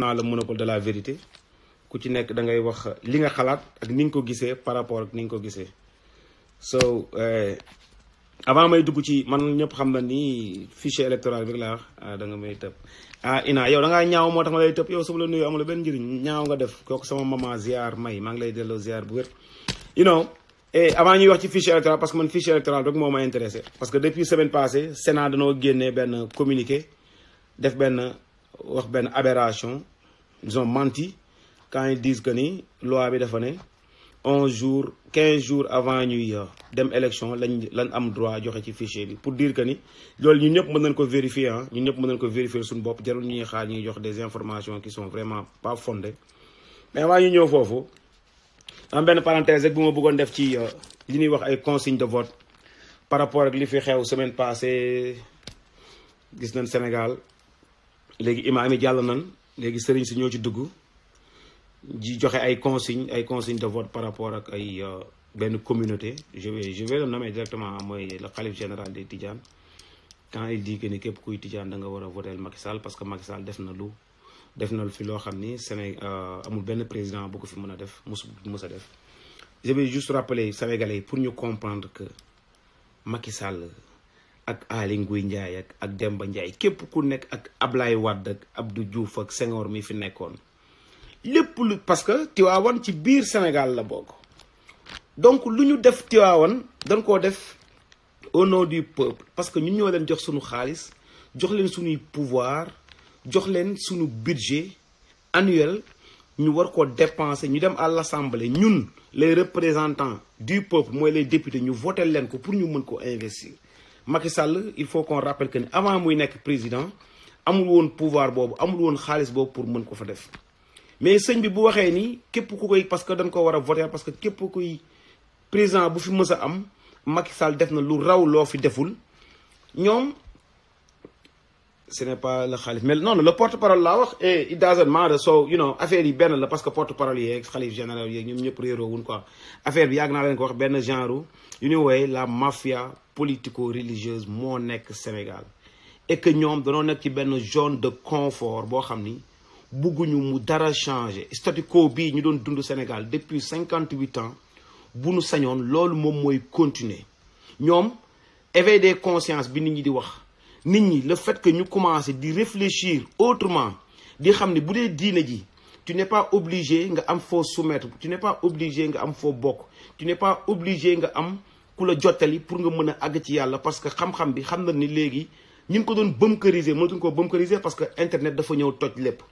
naa le monopole de la vérité ku ci nekk da ngay wax li nga xalaat ak ni nga ko gisee par rapport ak ni nga ko gisee so avant may dugg ci man ñëpp xam na ni fichier électoral bi laa wax da nga may tëb Ina yow da ngaa ñaaw moo tax ma lay tëb yow sama la nuyu amul benn njëriñ ñaaw nga def kooku sama maman ziar may maa ngi lay delloo ziar bu wér you know avant ñuy wax ci fichier électoral parce que man fichier électoral rek moo ma intéressé parce que depuis semaine passée Sénat danoo génnee benn communiqué def benn wax benn aberration ils ont menti quand ils disent que ni loi bi dafa ne 11 jours 15 jours avant ñuy dem élection lañ am droit joxe ci fichier bi pour dire que ni loolu ñun ñëpp mën nañ ko vérifier ñun ñëpp mën nañ ko vérifier suñu bopp jarul ñuy xaar ñuy jox des informations qui sont vraiment pas fondées mais avant ñu ñëw foofu am benn parenthèse rek bu ma bëggoon def ci li ñuy wax ay consignes de vote par rapport ak li fi xew semaine passée gis nañ Sénégal léegi imaam yi jàll nañ léegi sëriñ si ñoo ci dugg di joxe ay consignes de vote par rapport ak ay benn communauté je vais le nommer directement mooy le khalife général des Tidjanes quand il dit que ni képp kuy Tidjane da nga war a voter Macky Sall parce que Macky Sall def na fi loo xam ni Sénégal amul benn président bu ko fi mën a def mës a def je vais juste rappeler Sénégalais pour ñu comprendre que Macky Sall ak Aly Ngouille Ndiaye ak Demba Ndiaye képp ku nekk ak Ablaye Wade ak Abdou Diouf ak Senghor mi fi nekkoon lépp lu parce que Tivaouane ci biir Sénégal la bokk donc lu ñu def Tivaouane dañ koo def au nom du peuple parce que ñun ñoo leen jox suñu xaalis jox leen suñuy pouvoir jox leen suñu budget annuel ñu war koo dépenser ñu dem à l'Assemblée ñun les représentants du peuple mooy les députés ñu voté leen ko pour ñu mën ko investir Macky Sall il faut qu'on rappelle que ni avant muy nekk président amul woon pouvoir boobu amul woon xaalis boobu pour mën ko fa def mais sëñ bi bu waxee ni képp ku koy parce que dañ ko war a voter parce que képp kuy président bu fi mës a am Macky Sall def na lu raw loo fi deful ñoom ce n'est pas le xalif mais non le porte-parole laa wax et it doesn't matter so you know affaire yi benn la parce que porte-parole yeeg xalif général yeeg ñoom ñëpp réeroo wuñ quoi affaire bi yàgg naa leen ko wax benn genre yu ñu wooye la mafia politico-religieuse moo nekk Sénégal et que ñoom danoo nekk ci benn zone de confort boo xam ni bugguñu mu dara changer statu quo bii ñu doon dund Sénégal depuis 58 ans bu nu sañoon loolu moom mooy continuer ñoom éveil des consciences bi nit ñi di wax nit ñi le fait que ñu commencé di réfléchir autrement di xam ne bu dee diine ji tu n'es pas obligé nga am foo soumettre tu n'es pas obligé nga am foo bokk tu n'es pas obligé nga am ku la jottali pour nga mën a àgg ci yàlla parce que xam-xam bi xam na ni léegi ñu ngi ko doon bunkeriser mënatuñ ko bunkeriser parce que internet dafa ñëw toj lépp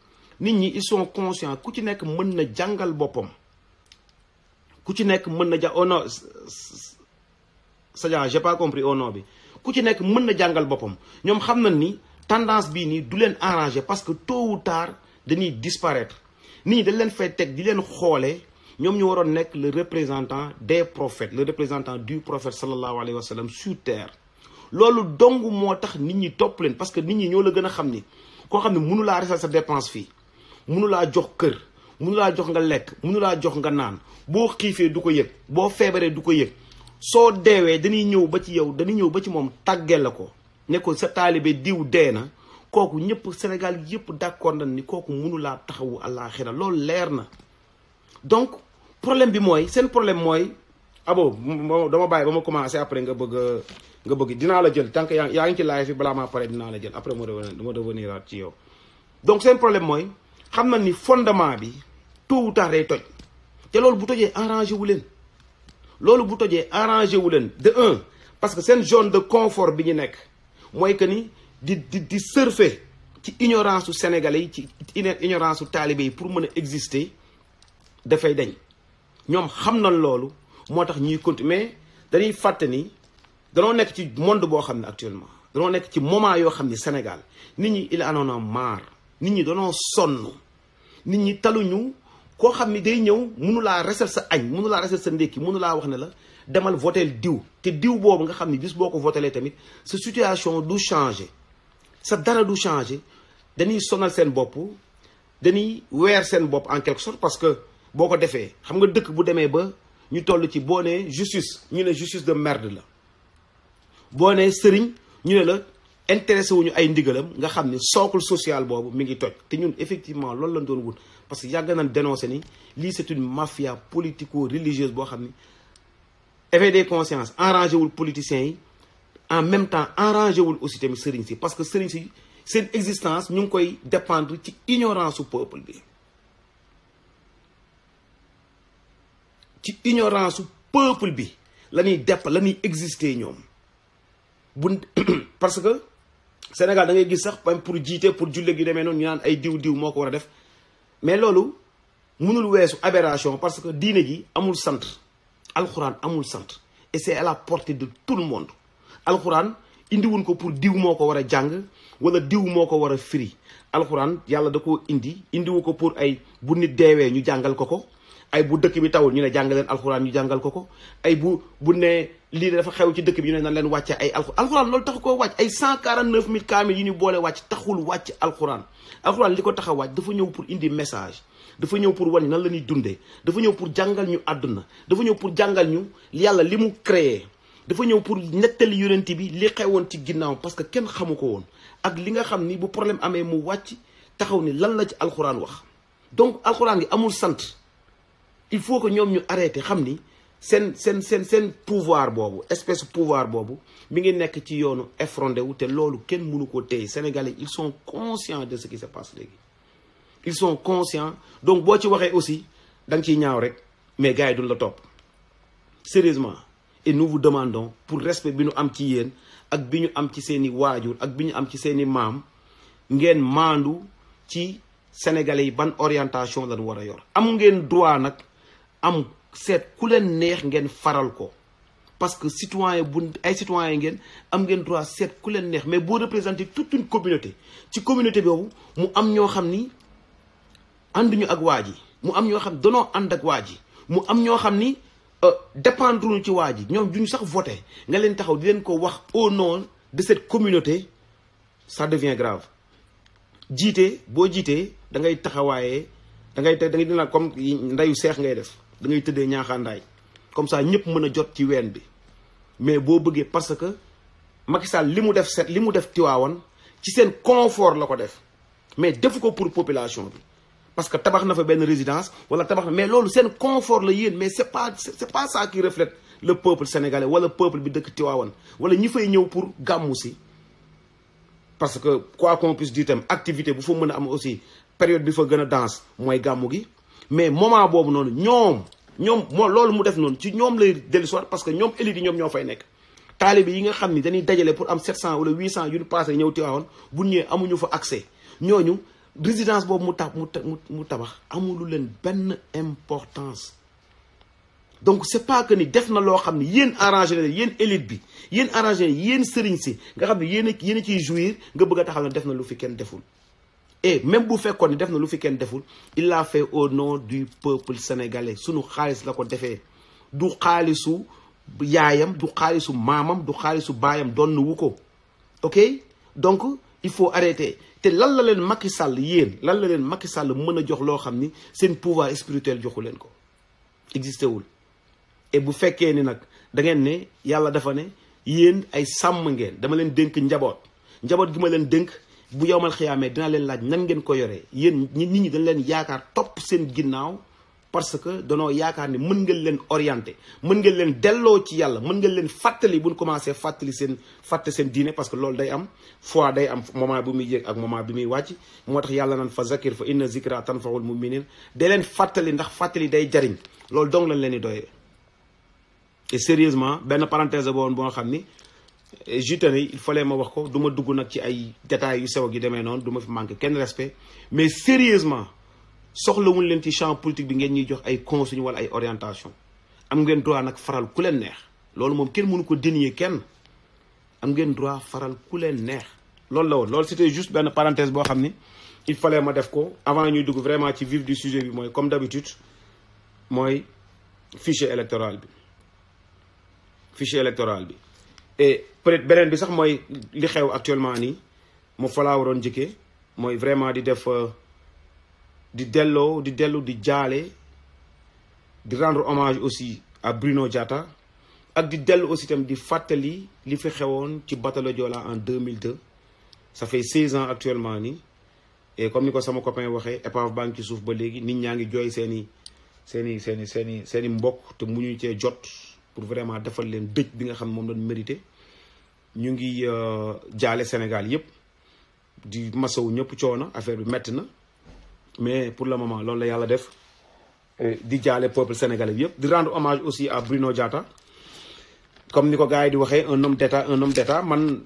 nit ñi ils sont conscients ku ci nekk mën na jàngal boppam ku ci nekk mën na oh non Sadia j'ai pas compris au nom bi ku ci nekk mën na jàngal boppam ñoom xam nañ ni tendance bii nii du leen arranger parce que tôt ou tard dañuy disparaître nit ñi dañ leen fay teg di leen xoolee ñoom ñu waroon nekk le représentant des prophètes le représentant du prophète sallallahu alayhi wa sallam sur terre loolu dong moo tax nit ñi topp leen parce que nit ñi ñoo la gën a xam ni koo xam ne mënu laa resal sa dépense fii mënu laa jox kër mënu laa jox nga lekk mënu laa jox nga naan boo xiifee du ko yëg boo feebaree du ko yëg soo deewee dañuy ñëw ba ci yow dañuy ñëw ba ci moom tàggee la ko ne ko sa taalibe diw dee na kooku ñëpp Sénégal yëpp d'accord nañ ni kooku mënu laa taxawu àllaaxira loolu leer na donc problème bi mooy seen problème mooy abo dama bàyyi ba ma commencé après nga bëgg dinaa la jël tant que yaa ngi ci laay fi balaa maa pare dinaa la jël après ma revenir ci yow donc seen problème mooy xam na ni fondement bi tôt ou tard day toj te loolu bu tojee arrangé wu leen loolu bu tojee arrangé wu leen de un parce que seen zone de confort bi ñu nekk mooy que ni di surfer ci ignorance su sénégalais yi ci ignorance su talibé yi pour mën a exister dafay dañ ñoom xam nañ loolu moo tax ñuy continuer mais dañuy fàtte ni danoo nekk ci monde boo xam ne actuellement danoo nekk ci moment yoo xam ne Sénégal nit ñi il en a marre nit ñi danoo sonn nit ñi taluñu koo xam ni day ñëw mënu laa resal sa añ mënu laa resal sa ndékki mënu laa wax ne la demal votel diw te diw boobu nga xam ni bis boo ko votelee tamit sa situation du changer sa dara du changer dañuy sonal seen bopp dañuy weer seen bopp en quelque sorte parce que boo ko defee xam nga dëkk bu demee ba ñu toll ci boo nee justice ñu ne justice de merde la boo nee sëriñ ñu ne la intéressé wuñu ay ndigalam nga xam ni socle social boobu mi ngi toj te ñun effectivement loolu lañ doon wut parce que yàgg nañ dénoncé ni lii c'est une mafia politico-religieuse boo xam ni éveil des consciences arrangé wul politiciens yi en même temps arrangé wul aussi tamit sëriñ si parce que sëriñ si seen existence ñu ngi koy dépendre ci ignorance su peuple bi ci ignorance su peuple bi la ñuy exister ñoom bu parce que Sénégal da ngay gis sax même pour jiite pour julle gi demee noonu ñu naan ay diw moo ko war a def mais loolu mënul weesu aberration parce que diine ji amul sant alxuraan amul sant et c'est à la portée de tout le monde alxuraan indiwuñ ko pour diw moo ko war a jàng wala diw moo ko war a firi alxuraan yàlla da koo indiwu ko pour ay bu nit deewee ñu jàngal ko ay bu dëkk bi tawul ñu ne jàng leen alxuraan ñu jàngal ko ay bu ne lii dafa xew ci dëkk bi ñu ne nan leen wàcce ay alxuraan loolu taxu koo wàcc ay 149 000 kaamil yi ñu boole wàcc taxul wàcc alxuraan li ko tax a wàcc dafa ñëw pour indi message dafa ñëw pour wane nan la ñuy dundee dafa ñëw pour jàngal ñu àdduna dafa ñëw pour jàngal ñu yàlla li mu créé dafa ñëw pour nettali yonent bi li xewoon ci ginnaaw parce que kenn xamu ko woon ak li nga xam ni bu problème amee mu wàcc taxaw ni lan la ci alxuraan wax donc alxuraan gi amul sant il faut que ñoom ñu arrêté xam ni seen pouvoir boobu espèce pouvoir boobu mi ngi nekk ci yoonu effondré wu te loolu kenn mënu ko téye Sénégalais ils sont conscients de ce qui se passe léegi ils sont conscients donc boo ci waxee aussi da nga ciy ñaaw rek mais gars yi duñ la topp sérieusement et nous vous demandons pour respect bi ñu am ci yéen ak bi ñu am ci seeni waajur ak bi ñu am ci seeni maam ngeen maandu ci Sénégalais yi ban orientation lañ war a yor am ngeen droit nag am seet ku leen neex ngeen faral ko parce que citoyen bu ay citoyen ngeen am ngeen droit seet ku leen neex mais boo représenter toute une communauté ci communauté boobu mu am ñoo xam ni ànduñu ak waa ji mu am ñoo xam danoo ànd ak waa ji mu am ñoo xam ni dépendre ñu ci waa ji ñoom duñu sax voté nga leen taxaw di leen ko wax au nom de cette communauté ça devient grave jiite boo jiitee da ngay taxawaayee da ngay dina comme ndeyu seex ngay def da ngay tëddee ñaaxaandaay comme ça ñëpp mën a jot ci ween bi mais boo bëggee parce que Macky Sall li mu def Tiwaawan ci seen confort la ko def mais defu ko pour population bi parce que tabax na fa benn résidence wala tabax na mais loolu seen confort la yéen mais c'est pas ça qui reflète le peuple sénégalais wala peuple bi dëkk Tiwaawan wala ñi fay ñëw pour gàmmu si parce que quoi qu'on puisse dire tam activité bu fa mën a am aussi période bi fa gën a danse mooy gàmmu gi mais moment boobu noonu ñoom moo loolu mu def noonu ci ñoom lay dellusiwaat parce que ñoom élite yi ñoom ñoo fay nekk taalibe yi nga xam ni dañuy dajale pour am 700 wala 800 yu ñu passé ñëw Tiwaawan bu ñëwee amuñu fa accès ñooñu résidence boobu mu tabax amulu leen benn importance donc c'est pas que ni def na loo xam ni yéen arrangé na yéen élite bi yéen arrangé na yéen sëriñ si nga xam ne yéen a ciy jouir nga bëgg a taxaw ne def na lu fi kenn deful et même bu fekkoon ni def na lu fi kenn deful il l'a fait au nom du peuple sénégalais sunu xaalis la ko defee du xaalisu yaayam du xaalisu maamam du xaalisu baayam donn wu ko ok donc il faut arrêter te lan la leen Macky Sall yéen lan la leen Macky Sall mën a jox loo xam ni seen pouvoir spirituel joxu leen ko existé wul et bu fekkee ni nag da ngeen ne yàlla dafa ne yéen ay sàmm ngeen dama leen dénk njaboot gi ma leen dénk bu yowmal xiyaamee dina leen laaj nan ngeen ko yoree yéen nit ñi dañ leen yaakaar topp seen ginnaaw parce que danoo yaakaar ni mën ngeen leen orienté mën ngeen leen delloo ci yàlla mën ngeen leen fàttali buñ commencé fàtte seen diine parce que loolu day am fois day am moment bi muy yéeg ak moment bi muy wàcc moo tax yàlla naan fa zakir fa inna zikra tanfaul muminin day leen fàttali ndax fàttali day jariñ loolu dong lañ leen di doyee et sérieusement benn parenthèse boon boo xam ni jutane yi il fallait ma wax ko du ma dugg nag ci ay détails yu sew gi demee noonu du ma fi manqué kenn respect mais sérieusement soxlawuñ leen ci champ politique bi ngeen ñuy jox ay consignes wala ay orientation am ngeen droit nag faral ku leen neex loolu moom kenn mënu ko dénier kenn am ngeen droit faral ku leen neex loolu la woon loolu c'était juste benn parenthèse boo xam ni il fallait ma def ko avant ñuy dugg vraiment ci vif du sujet bi mooy comme d'habitude mooy fichier électoral bi et peut-être beneen bi sax mooy li xew actuellement nii mu fa laa waroon njëkkee mooy vraiment di def di dellu di jaale di rendre hommage aussi à Bruno Diatta ak di dellu aussi itam di fàttali li fi xewoon ci bateau Joola en 2002 ça fait 16 ans actuellement nii et comme ni ko sama copain waxee épave baa ngi ci suuf ba léegi nit ñaa ngi jooy seeni mbokk te mu ñu cee jot pour vraiment defal leen dëj bi nga xam ne moom lañ mérité ñu ngi jaale Sénégal yëpp di masawu ñëpp coono affaire bi metti na mais pour le moment loolu la yàlla def di jaale peuple sénégalais bi yëpp di rendre hommage aussi à Bruno Diatta comme ni ko gars yi di waxee un homme d'état man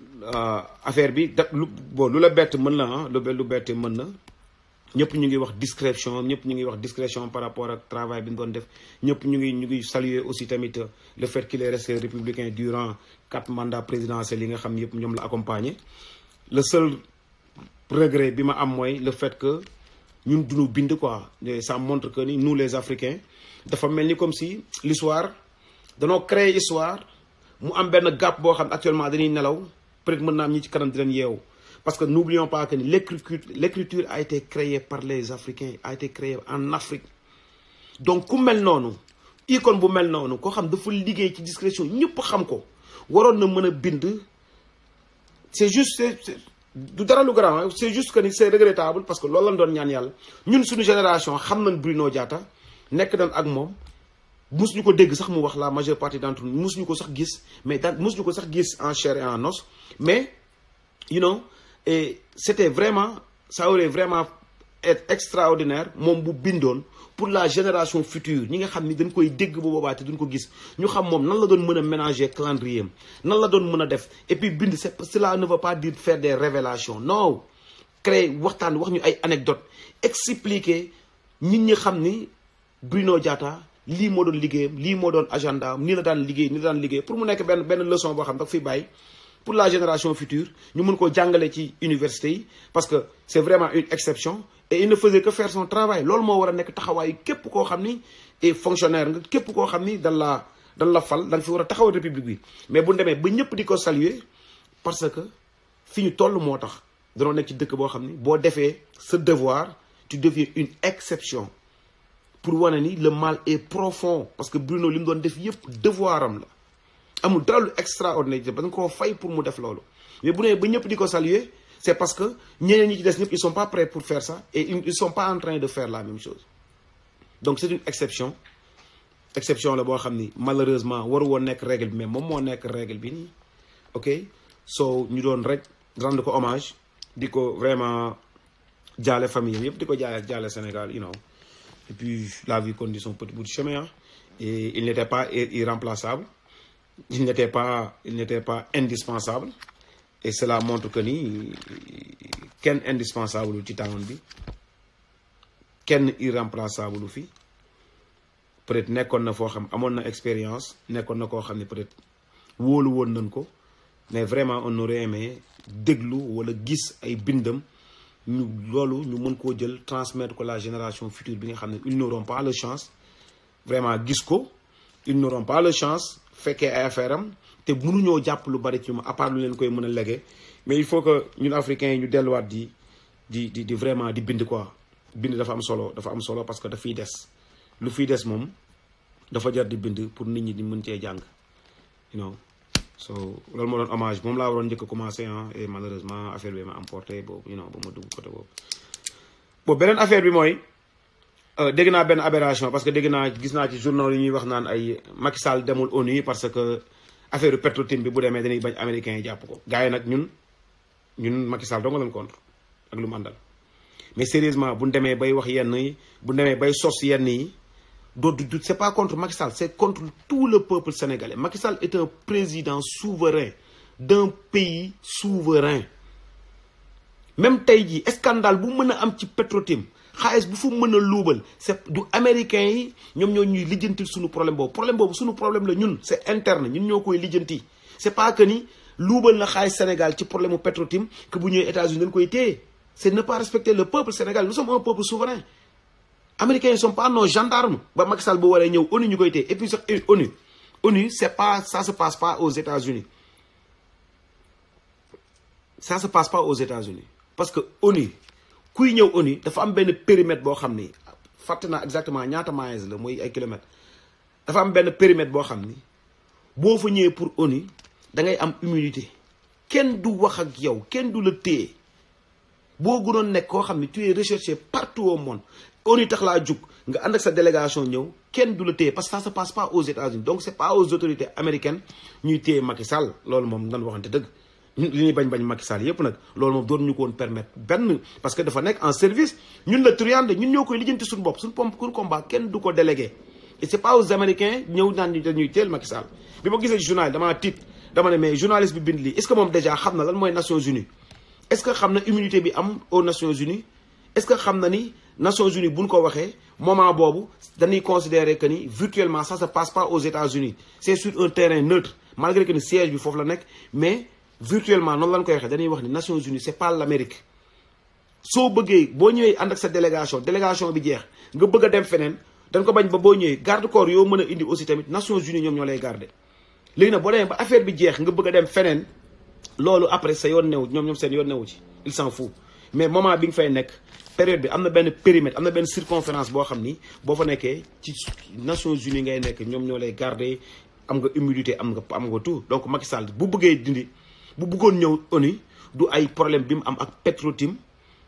affaire bi lu la bett mën na ah lu bett mën na ñëpp ñu ngi wax discrétion par rapport ak travail bi ñu doon def ñëpp ñu ngi saluer aussi tamit le fait qu'il est resté républicain durant 4 mandats présidentiels yi nga xam yëpp ñoom la accompagné. Le seul regret bi ma am mooy le fait que ñun duñu bind quoi ça montre que ni nous les Africains dafa mel ni comme si l'histoire danoo créer histoire mu am benn gap boo xam actuellement dañuy nelaw peut-être mën naa am ñi ci kanam di leen yeewu. Parce que n'oublions pas que l'écriture a été créée par les Africains, a été créée en Afrique. Donc, ku mel noonu icône bu mel noonu koo xam dafa liggéey ci discrétion ñëpp xam ko waroon na mën a bind. C'est juste du dara lu grand c'est juste que ni c'est regrettable parce que loolu lañ doon ñaan yàlla ñun suñu génération xam nañ Bruno Diatta nekk nañ ak moom musuñu ko dégg sax mu wax la majeure partie d'entre nous musuñu ko sax gis mais musuñu ko sax gis en chair et en os mais you know. Et c'était vraiment, ça aurait vraiment être extraordinaire moom bu bindoon pour la génération future ñi nga xam ni dañ koy dégg bu boobaa te duñ ko gis ñu xam moom nan la doon mën a ménager calendrier nan la doon mën a def et puis bind cela ne veut pas dire faire des révélations non créer waxtaan wax ñu ay anecdotes expliquer nit ñi xam ni Bruno Diatta lii moo doon liggéeyam lii moo doon agenda am nii la daan liggéey pour mu nekk benn leçon boo xam daf fiy bàyyi. Pour la génération future ñu mën ko jàngale ci université yi parce que c'est vraiment une exception et il ne faisait que faire son travail loolu moo war a nekk taxawaayu képp koo xam ni et fonctionnaire nga képp koo xam ni dan la fal da nga fi war a taxawal république bi mais bu demee ba ñëpp di ko saluer parce que fi ñu toll moo tax danoo nekk ci dëkk boo xam ni boo defee sa devoir tu deviens une exception pour wane ni le mal est profond parce que Bruno li mu doon def yëpp devoir am la amul dara lu extraordinaire ba nga koo fay pour mu def loolu mais bu nee ba ñëpp di ko saluer c'est parce que ñeneen ñi ci des ñëpp ils sont pas prêts pour faire ça et ils sont pas en train de faire la même chose donc c'est une exception la boo xam ni malheureusement waru woon nekk règle bi mais moom moo nekk règle bi nii ok so ñu doon rek rendre ko hommage di ko vraiment jaale famille yëpp di ko jaale Sénégal you know et puis la vie continue son petit bout de chemin et il n'était pas irremplaçable. Il n'était pas indispensable et cela montre que ni kenn indispensable ci temps bi kenn irremplaçable fi peut-être nekkoon na foo xam amoon na expérience nekkoon na koo xam ne peut-être wóolu woon nañ ko mais vraiment on aurait aimé déglu wala gis ay bindam ñu loolu ñu mën koo jël transmettre ko la génération future bi nga xam ne ils n'auront pas la chance vraiment gis ko ils n'auront pas la chance fekkee ay affaire am te mënuñoo jàpp lu bari ci ma à part lu leen koy mën a légué mais il faut que ñun africains yi ñu delluwaat di vraiment di bind quoi bind dafa am solo parce que dafiy des lu fiy des moom dafa jar di bind pour nit ñi di mën cee jàng you know so loolu moo doon hommage moom laa waroon njëkk a commencé et malheureusement affaire bi ma emporté boobu you know ba ma dugg côté boobu beneen affaire bi mooy dégg naa benn aberration parce que gis naa ci journal yi ñuy wax naan ay Macky Sall demul ONU parce que affaire Petro-Tim bi bu demee dañuy bañ américains yi jàpp ko gars yi nag ñun Macky Sall dong lañ contre ak lu mu àndal mais sérieusement bu ñu demee bay wax yenn yi bu ñu demee bay sos yenn yi c'est pas contre Macky Sall c'est contre tout le peuple sénégalais Macky Sall est un président souverain d'un pays souverain même tey jii scandale bu mën a am ci Petro-Tim xaalis bu fu mën a luubal c'est du américains yi ñoom ñoo ñuy lijjantil suñu problème boobu suñu problème la ñun c'est interne ñun ñoo koy lijjanti c'est pas que ni luubal na xaalis Sénégal ci problème mu Petro-Tim que bu ñëwee États-Unis dañ koy téye c'est ne pas respecter le peuple sénégalais nous sommes un peuple souverain américains yi sont pas nos gendarmes ba Macky Sall bu waree ñëw ONU ñu koy téye et puis sax ONU c'est pas ça se passe pas aux États-Unis parce que ONU kuy ñëw ONU dafa am benn périmètre boo xam ni fàtte naa exactement ñaata miles la mooy ay kilomètres dafa am benn périmètre boo xam ni boo fa ñëwee pour ONU da ngay am immunité kenn du wax ak yow kenn du la téye boo gënoon nekk koo xam ne tu es recherché partout au monde ONU tax laa jug nga ànd ak sa délégation ñëw kenn du la téye parce que ça se passe pas aux États-Unis donc c'est pas aux autorités américaines ñuy téye Macky Sall loolu moom nan waxante dëgg li ñuy bañ Macky Sall yëpp nag loolu moom doon ñu ko woon permettre benn parce que dafa nekk en service ñun la truande ñun ñoo koy lijjanti suñu bopp suñu pompe pour combat kenn du ko délégué et c'est pas aux Américains ñëw naan ñu dañuy teel Macky Sall bi ma gisee journal damaa tiit dama ne mais journaliste bi bind lii est-ce que moom déjà xam na lan mooy Nations Unies est-ce que xam na immunité bi am aux Nations Unies est-ce que xam na ni Nations Unies buñ ko waxee moment boobu dañuy considérer que ni virtuellement ça se passe pas aux États-Unis c'est sur un terrain neutre malgré que ni siège bi foofu la nekk mais virtuellement noonu lañ koy waxee dañuy wax ni Nations Unies c'est pas l'Amérique soo bëggee boo ñëwee ànd ak sa délégation bi jeex nga bëgg a dem feneen dañ ko bañ ba boo ñëwee garde corps yoo mën a indi aussi tamit Nations Unies ñoom ñoo lay garder léegi nag boo demee ba affaire bi jeex nga bëgg a dem feneen loolu après sa yoon newu ñoom seen yoon newu ci il s'en fout mais moment bi nga fay nekk période bi am na benn périmètre am na benn circonférence boo xam ni boo fa nekkee ci Nations Unies ngay nekk ñoom ñoo lay garder am nga humidité am nga tout donc Macky Sall bu bëggee dindi bu bëggoon ñëw ONU du ay problème bi mu am ak Petro-Tim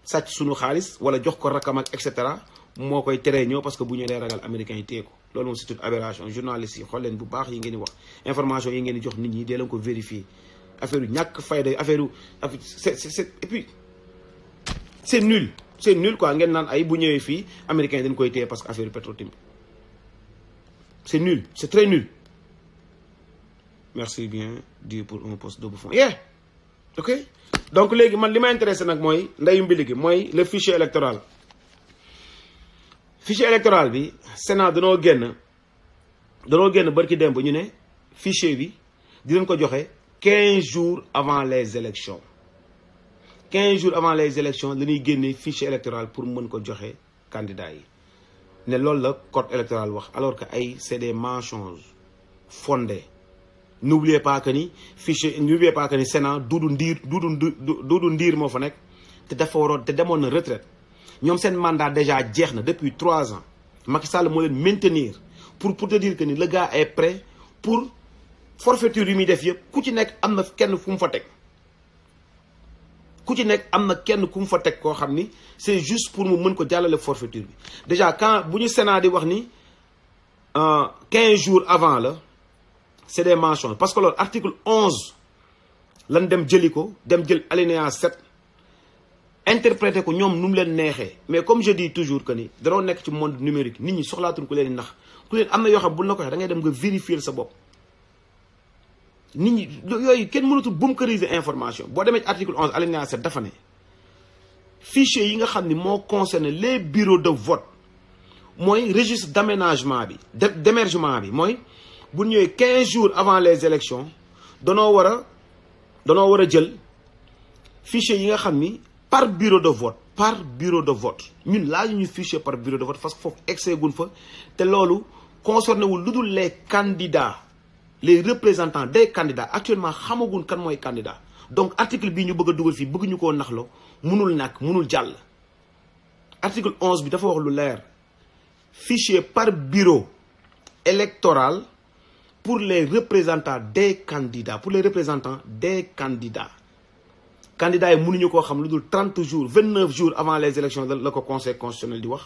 sàcc suñu xaalis wala jox ko rakam ak et cetera moo koy teree ñëw parce que bu ñu dee ragal américains yi téye ko loolu moom c'est une aberration journalistes yi xool leen bu baax yi ngeen di wax information yi ngeen di jox nit ñi dee leen ko vérifier affaire yu ñàkk fayda affaire yu c'est et puis c'est nul quoi ngeen naan ay bu ñëwee fii américains yi dañ koy téye parce que affaire yu Petro-Tim c'est nul c'est très nul merci bien Dieu pour un poste de bouffon ok donc léegi man li ma intéressé nag mooy ndeyu mbili gi mooy le fichier électoral bi Sénat danoo génn barki démb ñu ne fichier bi dinañ ko joxe 15 jours avant les élections 15 jours avant les élections la ñuy génnee fichier électoral pour mën ko joxe candidats yi ne loolu la code électoral wax alors que ay c'est des mensonges fondés n'oubliez pas que ni Sénat Doudou Ndir moo fa nekk te dafa waroon te demoon na retraite ñoom seen mandat déjà jeex na depuis 3 ans Macky Sall moo leen maintenir pour te dire que ni le gars est prêt pour forfaiture yi muy def yëpp ku ci nekk am na kenn fu mu fa teg koo xam ni c'est juste pour mu mën ko jàllale forfaiture bi déjà quand bu ñu Sénat di wax ni 15 jours avant la c'est des mentions parce que loolu article 11 lan dem jëli ko dem jël alinéa 7 interpréter ko ñoom nu mu leen neexee mais comme je dis toujours que ni danoo nekk ci monde numérique nit ñi soxlaatuñ ku leen di nax ku leen am na yoo xam buñ la ko waxee da ngay dem nga vérifier sa bopp nit ñi yooyu kenn mënatul bunkeriser information boo demee ci article 11 alinéa 7 dafa ne fichier yi nga xam ni moo concerne les bureaux de vote mooy registre d'aménagement bi d'émergement bi mooy bu ñëwee 15 jours avant les élections danoo war a jël fichier yi nga xam ni par bureau de vote ñun laaju ñu fichier par bureau de vote parce que foofu excès gun fa te loolu concerné wul lu dul les candidats les représentants des candidats actuellement xamagun kan mooy candidat donc article bii ñu bëgg a dugal fii bëgg ñu koo naxloo munul nàkk munul jàll article 11 bi dafa wax lu leer fichier par bureau électoral pour les représentants des candidats candidats yi mënuñu koo xam lu dul 30 jours 29 jours avant les élections la ko conseil constitutionnel di wax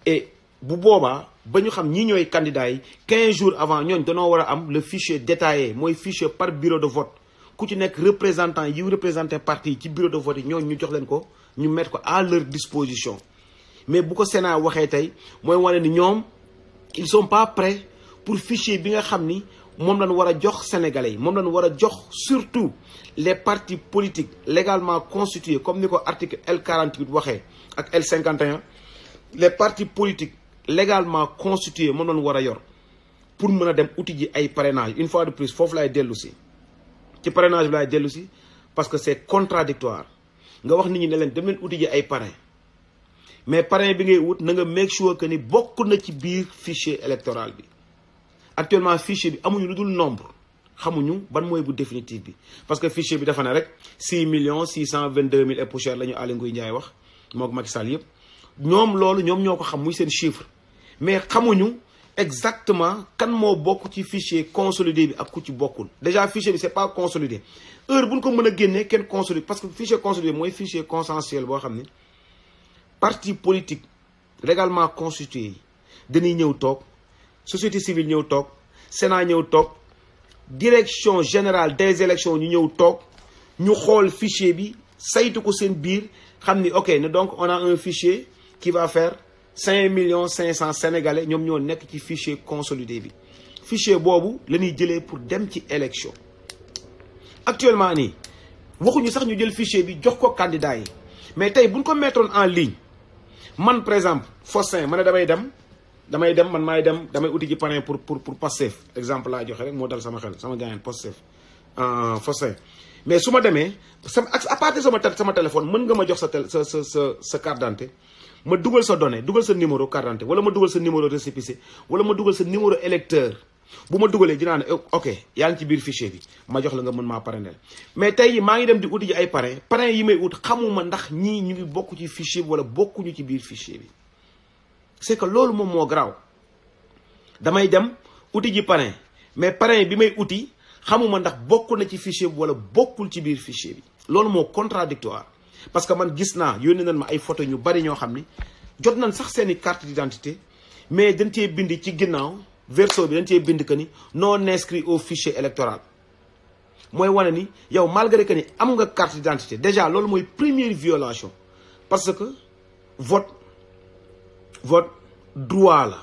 et bu boobaa ba ñu xam ñii ñooy candidats yi 15 jours avant ñooñ danoo war a am le fichier détaillé mooy fichier par bureau de vote ku ci nekk représentant yi représenté parti ci bureau de vote yi ñooñ ñu jox leen ko ñu mettre ko à leur disposition mais bu ko Sénat waxee tey mooy wane ni ñoom ils sont pas prêts pour fichier bi nga xam ni moom lañ war a jox sénégalais yi moom lañ war a jox surtout les partis politiques légalement constitués comme ni ko article L48 waxee ak L51 les partis politiques légalement constitués moom lañ war a yor pour mën a dem uti ji ay parrainage une fois de plus foofu laay dellu si ci parrainage bi laay dellu si parce que c'est contradictoire nga wax nit ñi ne leen dem leen uti ji ay parrain mais parrain bi ngay wut na nga make sure que ni bokk na ci biir fichier électoral bi actuellement fichier bi amuñu lu dul nombre xamuñu ban mooy bu définitif bi parce que fichier bi dafa ne rek 6 622 000 et poussière la ñu Aly Ngouille Ndiaye wax moo ko Macky Sall yëpp ñoom loolu ñoom ñoo ko xam muy seen chiffre mais xamuñu exactement kan moo bokk ci fichier consolidé bi ak ku ci bokkul. déjà fichier bi c'est pas consolidé heure bu ñu ko mën a génnee kenn consolidé parce que fichier consolidé mooy fichier consensuel boo xam ne parti politique légalement constitué yi dañuy ñëw toog société civile ñëw toog Sénat ñëw toog direction générale des élections ñu ñëw toog ñu xool fichier bi saytu ko seen biir xam ni ok ne donc on a un fichier qui va faire 5 500 000 sénégalais ñoom ñoo nekk ci fichier consolidé bi fichier boobu la ñuy jëlee pour dem ci élection actuellement nii waxuñu sax ñu jël fichier bi jox ko candidat yi mais tey buñ ko mettre en ligne man par exemple Fossin ma ne damay dem man maay dem damay uti ji parrain pour Pastef exemple laa joxe rek moo dal sama xel sama gaañan Pastef Fossin mais su ma demee à partir sama téléphone mën nga ma jox sa carte d'identité ma dugal sa données dugal sa numéro carte d'identité wala ma dugal sa numéro récépissé wala ma dugal sa numéro électeur bu ma dugalee dinaa ne ok yaa ngi ci biir fichier bi ma jox la nga mën maa parrainer mais tey maa ngi dem di uti ji ay parrain yi may ut xamuma ndax ñii ñu ngi bokk ci fichier bi wala bokkuñu ci biir fichier bi c'est que loolu moom moo garaaw damay dem uti ji parrain mais parrain bi may uti xamuma ndax bokk na ci fichier bi wala bokkul ci biir fichier bi loolu moo contradictoire parce que man gis naa yónnee nañ ma ay photo ñu bari ñoo xam ni jot nañ sax seeni carte d'identité mais dañ cee bind ci ginnaaw verso bi dañ cee bind que ni non inscrit au fichier électoral mooy wane ni yow malgré que ni am nga carte d'identité déjà loolu mooy première violation parce que vote droit la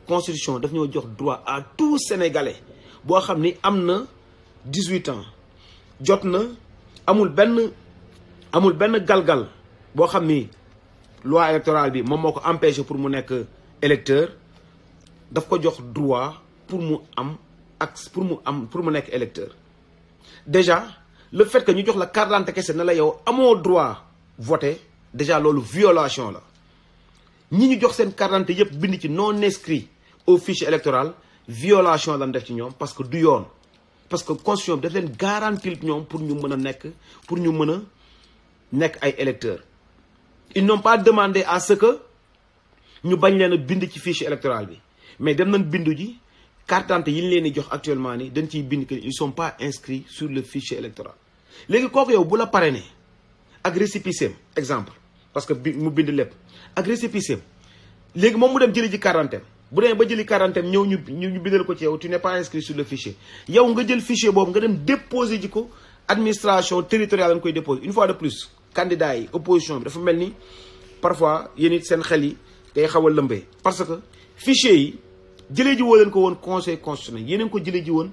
constitution daf ñoo jox droit à tout sénégalais boo xam ni am na 18 ans jot na amul benn galgal boo xam ni loi électorale bi moom moo ko empêché pour mu nekk électeur daf ko jox droit pour mu nekk électeur déjà le fait que ñu jox la carte d'identité kese na la yow amoo droit voter déjà loolu violation la ñi ñu jox seen carte d'identité yëpp bind ci non inscrit au fichier électoral violation lan def ci ñoom parce que du yoon parce que constitution bi daf leen garantir ñoom pour ñu mën a nekk ay électeurs ils n'ont pas demandé à ce que ñu bañ leen a bind ci fichier électoral bi mais dem nañ bindu ji carte d'identité yi ñu leen di jox actuellement nii dañ ciy bind que ils sont pas inscrits sur le fichier électoral léegi kooku yow bu la parrainé ak récépissé exemple parce que mu bind lépp ak récépissé léegi moom mu dem jëli ji carte d'identité bu demee ba jëli carte d'identité ñëw ñu bindal ko ci yow tu n'es pas inscrit sur le fichier yow nga jël fichier boobu nga dem déposer ji ko administration territoriale lañ koy déposer une fois de plus candidat yi opposition bi dafa mel ni parfois yéen it seen xel yi day xaw a lëmbee parce que fichier yi jëlee ji woo leen ko woon conseil constitutionnel yéen ko jëlee ji woon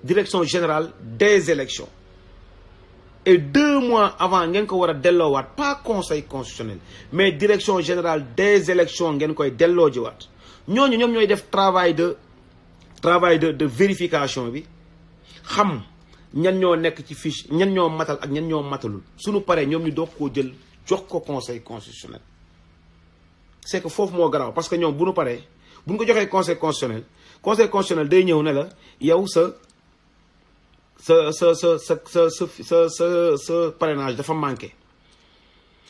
direction générale des élections et 2 mois avant ngeen ko war a delloowaat pas conseil constitutionnel mais direction générale des élections ngeen koy delloo jiwaat ñooñu ñoom ñooy def travail de vérification bi xam ñan ñoo nekk ci fiche ñan ñoo matal ak ñan ñoo matalul suñu paree ñoom ñu doog koo jël jox ko conseil constitutionnel c'est que foofu moo garaaw parce que ñoom bu ñu paree bu ñu ko joxee conseil constitutionnel day ñëw ne la yow sa parrainage dafa manqué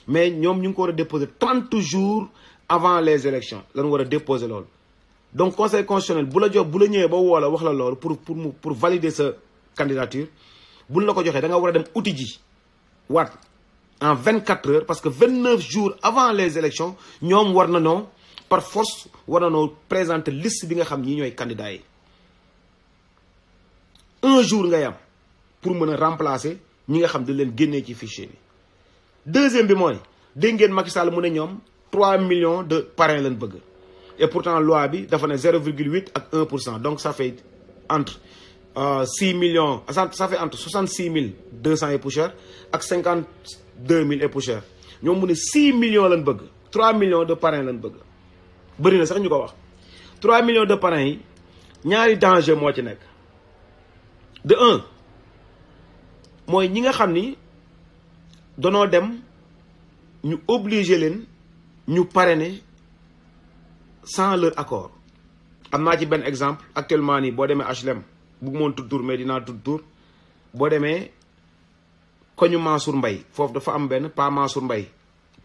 mais ñoom ñu ngi ko war a déposer 30 jours avant les élections lañu war a déposer loolu donc conseil constitutionnel bu la ñëwee ba woo la wax la loolu pour valider sa candidature buñ la ko joxee da nga war a dem uti ji waat en 24 heures parce que 29 jours avant les élections ñoom war na noo par force war na noo présenter liste bi nga xam ñi ñooy candidats yi 1 jour ngay am pour mën a remplacer ñi nga xam dañ leen génnee ci fichier bi. deuxième bi mooy dégg ngeen Macky Sall mu ne ñoom 3 millions de parrains lañ bëgg et pourtant loi bi dafa ne 0,8 ak 1% donc ça fait entre 6 millions ça fait entre 66 200 et poussière ak 52 000 et poussière ñoom mu ne 6 millions lañ bëgg 3 millions de parrains lañ bëgg bëri na sax ñu ko wax 3 millions de parrains yi ñaari danger moo ci nekk de 1 mooy ñi nga xam ni danoo dem ñu obliger leen ñu parrainer sans leur accord am naa ci benn exemple actuellement nii boo demee HLM bu moon tudd tur mais dinaa tudd tur boo demee koñu Mansour Mbaye foofu dafa am benn pas Mansour Mbaye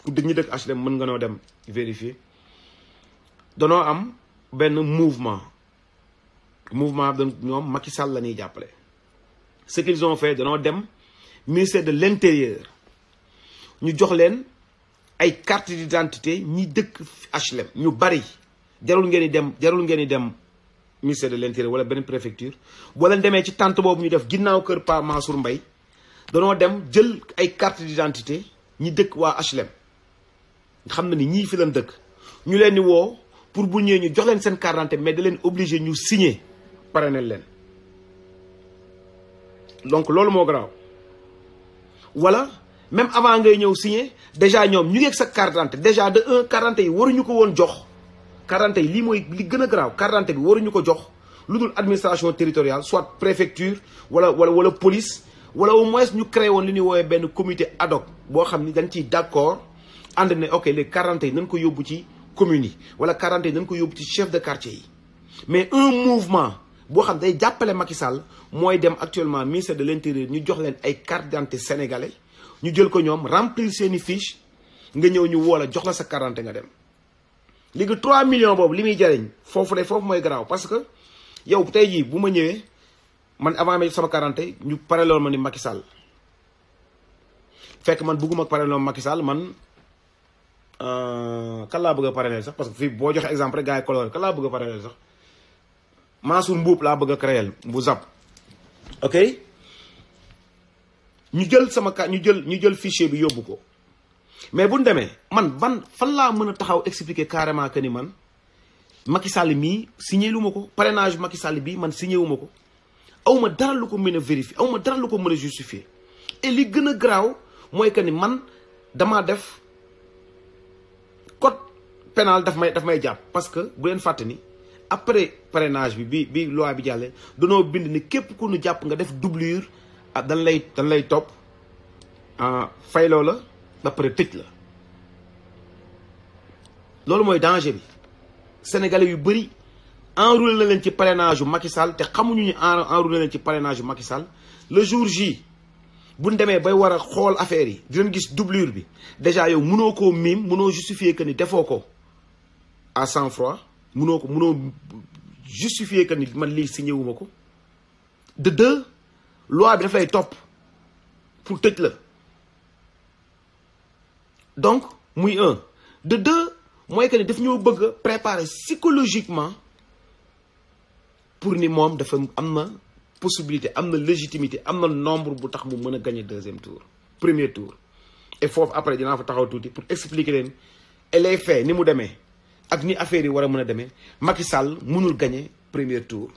ku ñu dëkk HLM mën nga noo dem vérifier danoo am benn mouvement donc ñoom Macky Sall la ñuy jàppale. Ce qu'ils ont fait danoo dem ministère de l'intérieur ñu jox leen ay carte d'identité ñi dëkk HLM ñu bari jarul ngeen di dem ministère de l'intérieur wala benn préfecture boo leen demee ci tente boobu ñu def ginnaaw kër Pa Mansour Mbaye danoo dem jël ay carte d'identité ñi dëkk waa HLM xam na ni ñii fi leen dëkk ñu leen di woo pour bu ñëwee ñu jox leen seen carte d'identité mais da leen obligé ñu signer parrainer leen donc loolu moo garaaw wala même avant ngay ñëw signer déjà ñoom ñu ngeeg sa carte d'identité déjà de un carte d'identité yi waruñu ko woon jox carte d'identité yi lii mooy li gën a garaaw carte d'identité bi waruñu ko jox lu dul administration territoriale soit préfecture wala police wala au moins ñu créé woon li ñuy woowee benn comité ad hoc boo xam ni dañ ciy d'accord ànd ne ok les carte d'identité yi nañ ko yóbbu ci communes yi wala carte d'identité yi nañ ko yóbbu ci chef de quartier yi mais un mouvement boo xam day jàppale Macky Sall mooy dem actuellement ministère de l'intérieur ñu jox leen ay carte d'identité sénégalais ñu jël ko ñoom remplir seeni fiche nga ñëw ñu woo la jox la sa carte d'identité nga dem léegi 3 millions boobu li muy jariñ foofu mooy garaaw parce que yow tey jii bu ma ñëwee man avant ma sama carte d'identité ñu pare loolu ma ni Macky Sall fekk man bëgguma pare loolu Macky Sall man kan laa bëgg a parrainer sax parce que fii boo joxe exemple rek gars yi coloré kan laa bëgg a parrainer sax Mansour Mbuub laa bëgg a créer bu zap ok ñu jël fichier bi yóbbu ko mais bu ñu demee man fan laa mën a taxaw expliquer carrément que ni man Macky Sall mii signé lu ma ko parrainage Macky Sall bii man signé wu ma ko awma dara lu ko mën a vérifier awma dara lu ko mën a justifier et li gën a garaaw mooy que ni man damaa def code pénal daf may jàpp parce que bu leen fàtte ni après parrainage bi loi bi jàllee danoo bind ni képp ku nu jàpp nga def doublure ah dañ lay topp fayloo la ba pare tëj la loolu mooy danger bi sénégalais yu bëri enroulé na leen ci parrainage yu Macky Sall te xamuñu ni enroulé na leen ci parrainage yu Macky Sall le jour J buñ demee bay war a xool affaire yi di leen gis doublure bi déjà yow mënoo koo miim mënoo justifier que ni defoo ko à sang-froid mënoo justifier que ni man lii signé wu ma ko de deux loi bi daf lay topp pour tëj la donc muy un de deux mooy que ni daf ñoo bëgg a préparer psychologiquement pour ni moom dafa am na possibilité am na légitimité am na nombre bu tax mu mën a gagner deuxième tour premier tour et foofu après dinaa fa taxaw tuuti pour expliquer leen et les faits ni mu demee ak ni affaire yi war a mën a demee Macky Sall mënul gagner premier tour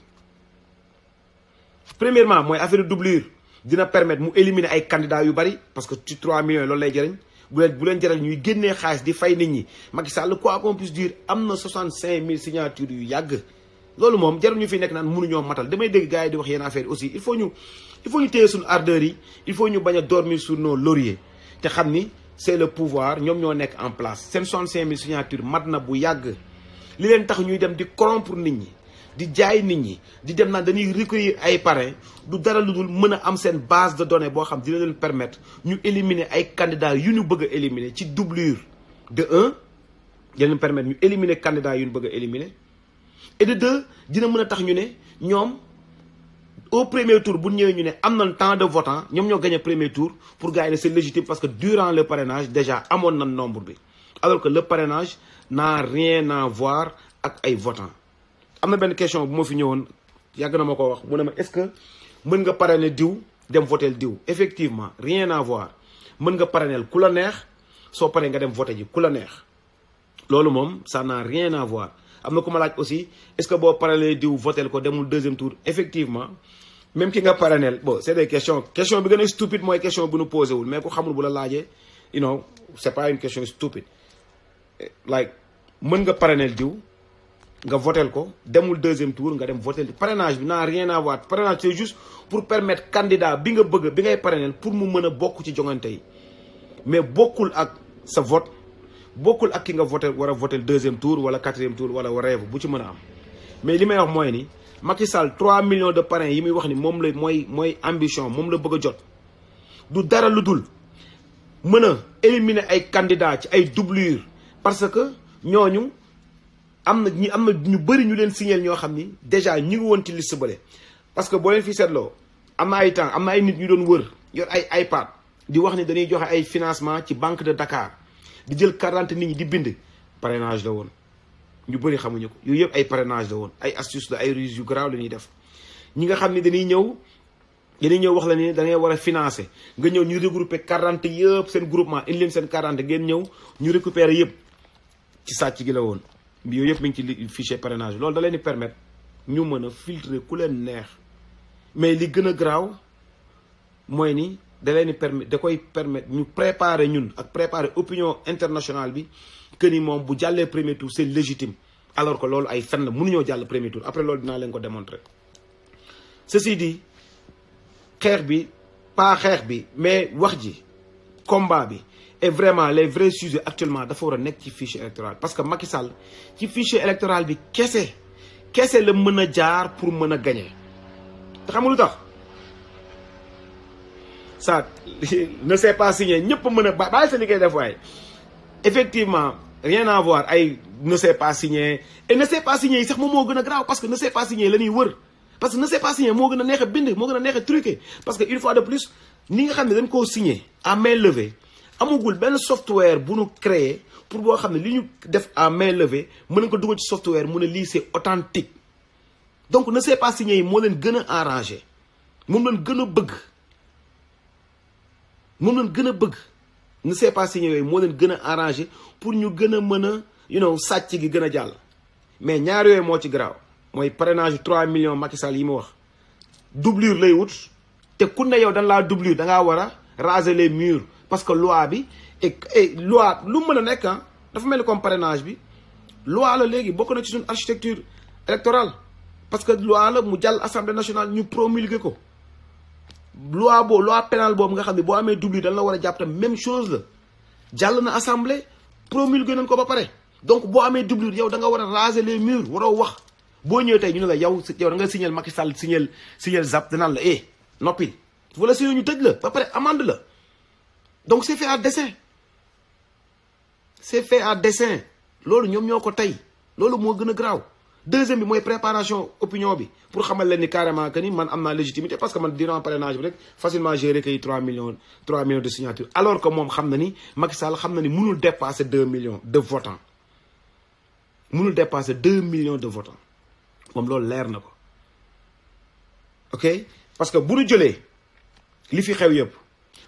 premièrement mooy affaire doublure dina permettre mu éliminer ay candidats yu bari parce que ci 3 millions loolu lay jëriñ bu leen jaral ñuy génnee xaalis di fay nit ñi Macky Sall quoi qu'on puisse dire am na 65 000 signatures yu yàgg loolu moom jarul ñu fi nekk naan mënuñoo matal damay dégg gars yi di wax yenn affaire aussi il faut ñu téye suñu ardeur yi il faut ñu bañ a dormir sur nos lauriers te xam ni c'est le pouvoir ñoom ñoo nekk en place seen 65 000 signatures mat na bu yàgg li leen tax ñuy dem di corrompre nit ñi di jaay nit ñi di dem naan dañuy recueillir ay parrains du dara lu dul mën a am seen base de données boo xam dina leen permettre ñu éliminer ay candidats yu ñu bëgg a éliminer ci doublure de un dina leen permettre ñu éliminer candidats yu ñu bëgg a éliminer et de deux dina mën a tax ñu ne ñoom au premier tour bu ñëwee ñu ne am nañ tant de votants ñoom ñoo gagné premier tour pour gars yi ne c'est légitime parce que durant le parrainage déjà amoon na nombre bi alors que le parrainage n'a rien à voir ak ay votants. am na benn question bu ma fi ñëwoon yàgg na ma ko wax mu ne ma est-ce que mën nga parrainer diw dem votel diw effectivement rien à voir mën nga parrainer ku la neex soo paree nga dem voter ji ku la neex loolu moom ça n'a rien à voir. am na ku ma laaj aussi est-ce que boo parrainer diw votel ko demul deuxième tour effectivement même ki nga parrainer bon c'est des questions bi gën a stupide mooy question bu nu posé wul mais ku xamul bu la laajee you know c'est pas une question stupide like mën nga parrainer diw nga votel ko demul deuxième tour nga dem votel parrainage bi n'a rien à voir parrainage c'est juste pour permettre candidat bi nga bëgg bi ngay parrainer pour mu mën a bokk ci joŋante yi mais bokkul ak sa vote bokkul ak ki nga voté war a voté deuxième tour wala quatrième tour wala rêve bu ci mën a am mais li may wax mooy ni Macky Sall 3 millions de parrains yi muy wax ni moom la mooy ambition moom la bëgg a jot du dara lu dul mën a éliminer ay candidats ci ay doublure parce que ñooñu am na ñu bëri ñu leen signal ñoo xam ni déjà ñu ngi woon ci liste bële parce que boo leen fi seetloo am na ay temps am na ay nit ñu doon wër yor ay iPad di wax ni dañuy joxe ay financement ci banque de Dakar di jël 40 nit ñi di bind parrainage la woon ñu bëri xamuñu ko yooyu yëpp ay parrainage la woon ay astuce la ay ruse yu garaaw la ñuy def ñi nga xam ne dañuy ñëw wax la ni da ngay war a financer nga ñëw ñu regrouper 40 yëpp seen groupement indi leen seen 40 ngeen ñëw ñu récupérer yëpp ci sàcc gi la woon yooyu yëpp mi ngi ci fichier parrainage loolu da leen di permettre ñu mën a filtrer ku leen neex mais li gën a garaaw mooy ni da leen di permettre da koy permettre ñu préparer ñun ak préparer opinion internationale bi que ni moom bu jàllee premier tour c'est légitime alors que loolu ay fen la mënuñoo jàll premier tour après loolu dinaa leen ko démontrer. Ceci dit xeex bi pas xeex bi mais wax ji combat bi et vraiment les vrais sujets actuellement dafa war a nekk ci fichier électoral parce que Macky Sall ci fichier électoral bi kese la mën a jaar pour mën a gagner te xam nga lu tax ça ne s'est pas signé ñëpp mën a bàyyi sa liggéey def waaye effectivement rien à voir ay ne s'est pas signé et ne s'est pas signé yi sax moom moo gën a grave parce que ne s'est pas signé la ñuy wër parce que ne s'est pas signé moo gën a neex a bind moo gën a neex a truqué parce que une fois de plus ni nga xam ne dañ koo signé à main levée amagul benn software bu nu créé pour boo xam ne li ñu def à main levée mën nañ ko dugal ci software mu ne lii c'est authentique donc ne s'est pas signé yi moo leen gën a arrangé moom leen gën a bëgg ne s'est pas signé yooyu moo leen gën a arrangé pour ñu gën a mën a sàcc gi gën a jàll mais ñaar yooyu moo ci garaaw mooy parrainage 3 millions Macky Sall yi ma wax doublure lay wut te ku ne yow dañ laa doublure da ngaa war a raser les murs parce que loi bi et loi lu mën a nekk dafa mel ni comme parrainage bi loi la léegi bokk na ci suñu architecture électorale parce que loi la mu jàll assemblée nationale ñu promulguer ko loi pénale boobu nga xam ne boo amee doublure dañ la war a jàpp tam même chose la jàll na assemblée promulguer nañ ko ba pare donc boo amee doublure yow da nga war a raser les murs waroo wax boo ñëwee tey ñu ne la yow da nga signal Macky Sall signal zap danaan la noppi wala si ñu tëj la ba pare amende la donc c'est fait à dessein loolu ñoom ñoo ko tey loolu moo gën a garaaw deuxième bi mooy préparation opinion bi pour xamal leen ni carrément que ni man am naa légitimité parce que man durant parrainage bi rek facilement j'ai recueilli 3 millions de signatures alors que moom xam na ni Macky Sall xam na ni mënul dépasser 2 millions de votants mënul dépasser 2 millions de votants moom loolu leer na ko ok parce que bu ñu jëlee li fi xew yëpp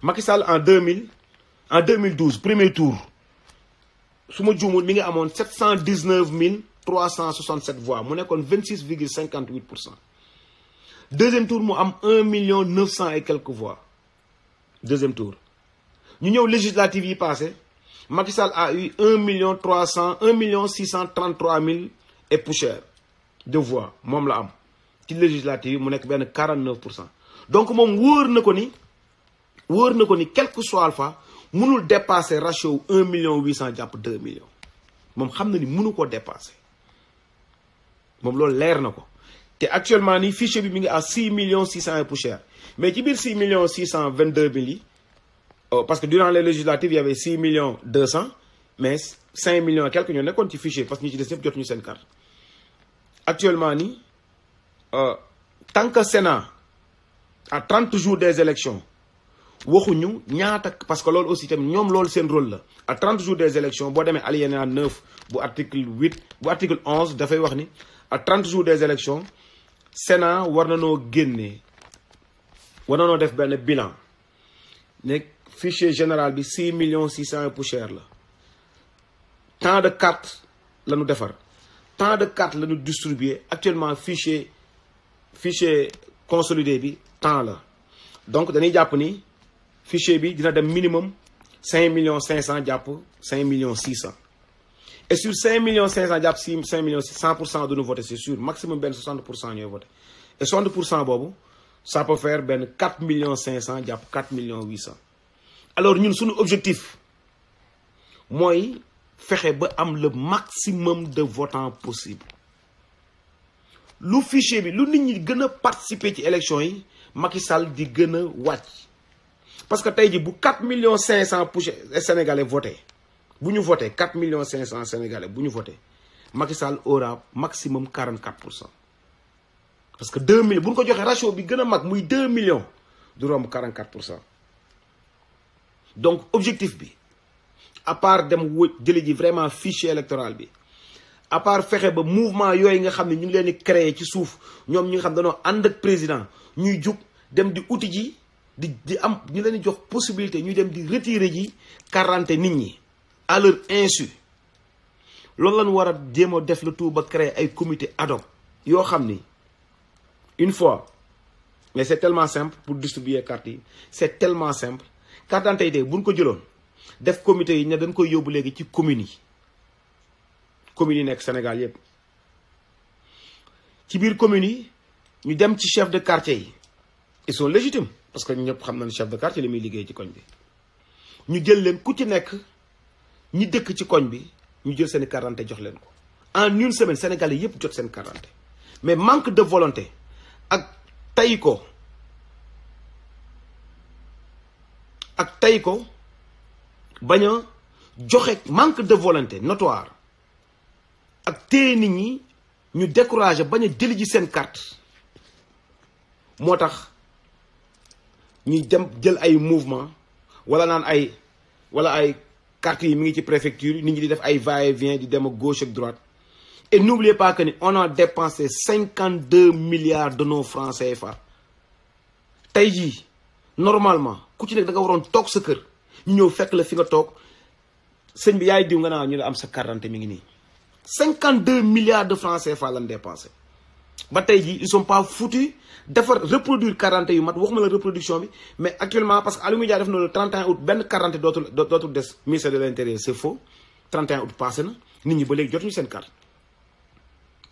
Macky Sall en 2012 premier tour su ma juumul mi ngi amoon 719 367 voix mu nekkoon 26,58%. deuxième tour mu am 1 900 et quelques voix deuxième tour ñu ñëw législative yi passé Macky Sall a eu 1 633 000 et poussière de voix moom la am ci législative yi mu nekk benn 49%. donc moom wóor na ko ni quel que soit alpha mënul dépasser ratio 1 800 jàpp 2 millions moom xam na ni mënu ko dépasser moom loolu leer na ko te actuellement nii fichier bi mi ngi à 6 600 et poussière mais ci biir 6 622 000 yi parce que durant les législatives il y avait 6 200 mais 5 millions et quelques ñoo nekkoon ci fichier parce que ñi ci des yëpp jotuñu seen carte actuellement nii tant que Sénat à 30 jours des élections waxuñu ñaata parce que loolu aussi tamit ñoom loolu seen rôle la à 30 jours des élections boo demee alinéa 9 bu article 8 bu article 11 dafay wax ni à 30 jours des élections Sénat war na noo génnee war na noo def benn bilan ne fichier général bi 6 600 et poussière la tant de cartes la ñu defar tant de cartes la ñu distribuer actuellement fichier consolidé bi tant la donc dañuy jàpp ni fichier bi dina dem minimum 5 500 jàpp 5 600 et sur 5 500 jàpp 5 100% de nous voter c'est sûr maximum benn 60% ñooy voter et 60% boobu ça peut faire benn 4 500 jàpp 4 800 alors ñun suñu objectif mooy fexe ba am le maximum de votants possible lu fichier bi lu nit ñi gën a participer ci élection yi Macky Sall di gën a wàcc parce que tey ji bu 4 500 sénégalais voté bu ñu voté 4 500 sénégalais bu ñu voté Macky Sall aura maximum 44%. Parce que 2 millions bu ñu ko joxee ratio bi gën a mag muy 2 millions du romb 44%. donc objectif bi à part dem jëli ji vraiment fichier électoral bi à part fexe ba mouvement yooyu nga xam ne ñu ngi leen di créer ci suuf ñoom ñi nga xam dañoo ànd ak président ñuy jug dem di uti ji di am ñu leen di jox possibilité ñuy dem di retirer ji carte nit ñi à leur insu. loolu lañ war a jéem a def le tout ba créer ay comité ad hoc yoo xam ni une fois mais c'est tellement simple pour distribuer carte yi c'est tellement simple carte d'identité buñ ko jëloon def comité yi ne dañ koy yóbbu léegi ci communes yi nekk Sénégal yépp ci biir communes yi ñu dem ci chef de quartier yi ils sont légitimes parce que ñëpp xam nañ chef de quartier li muy liggéey ci koñ bi ñu jël leen ku ci nekk ñi dëkk ci koñ bi ñu jël seen carte d'identité jox leen ko en une semaine Sénégalais yépp jot seen carte d'identité mais manque de volonté ak tay ko bañ a joxe manque de volonté notoire ak téye nit ñi ñu découragé bañ a jëli ji seen carte moo tax ñuy dem jël ay mouvement wala naan ay carte yi mi ngi ci préfecture nit ñi di def ay va-et-vient di dem à gauche ak droite. Et n'oubliez pas que on a dépensé 52 milliards de nos francs CFA. tey jii normalement ku ci nekk da nga waroon toog sa kër ñu ñëw fekk la fi nga toog sëñ bi yaay diw nga naa ñu la am sa carte d'identité mi ngi nii. 52 milliards de francs CFA lañ dépensé ba tey jii ils sont pas foutus defar reproduire carte d'identité yu mat waxuma la reproduction bi mais actuellement parce que Aliou Ndiaye def na le 31 août benn carte d'identité dootul des ministère de l'intérieur c'est faux 31 août passé na nit ñi ba léegi jotuñu seen carte.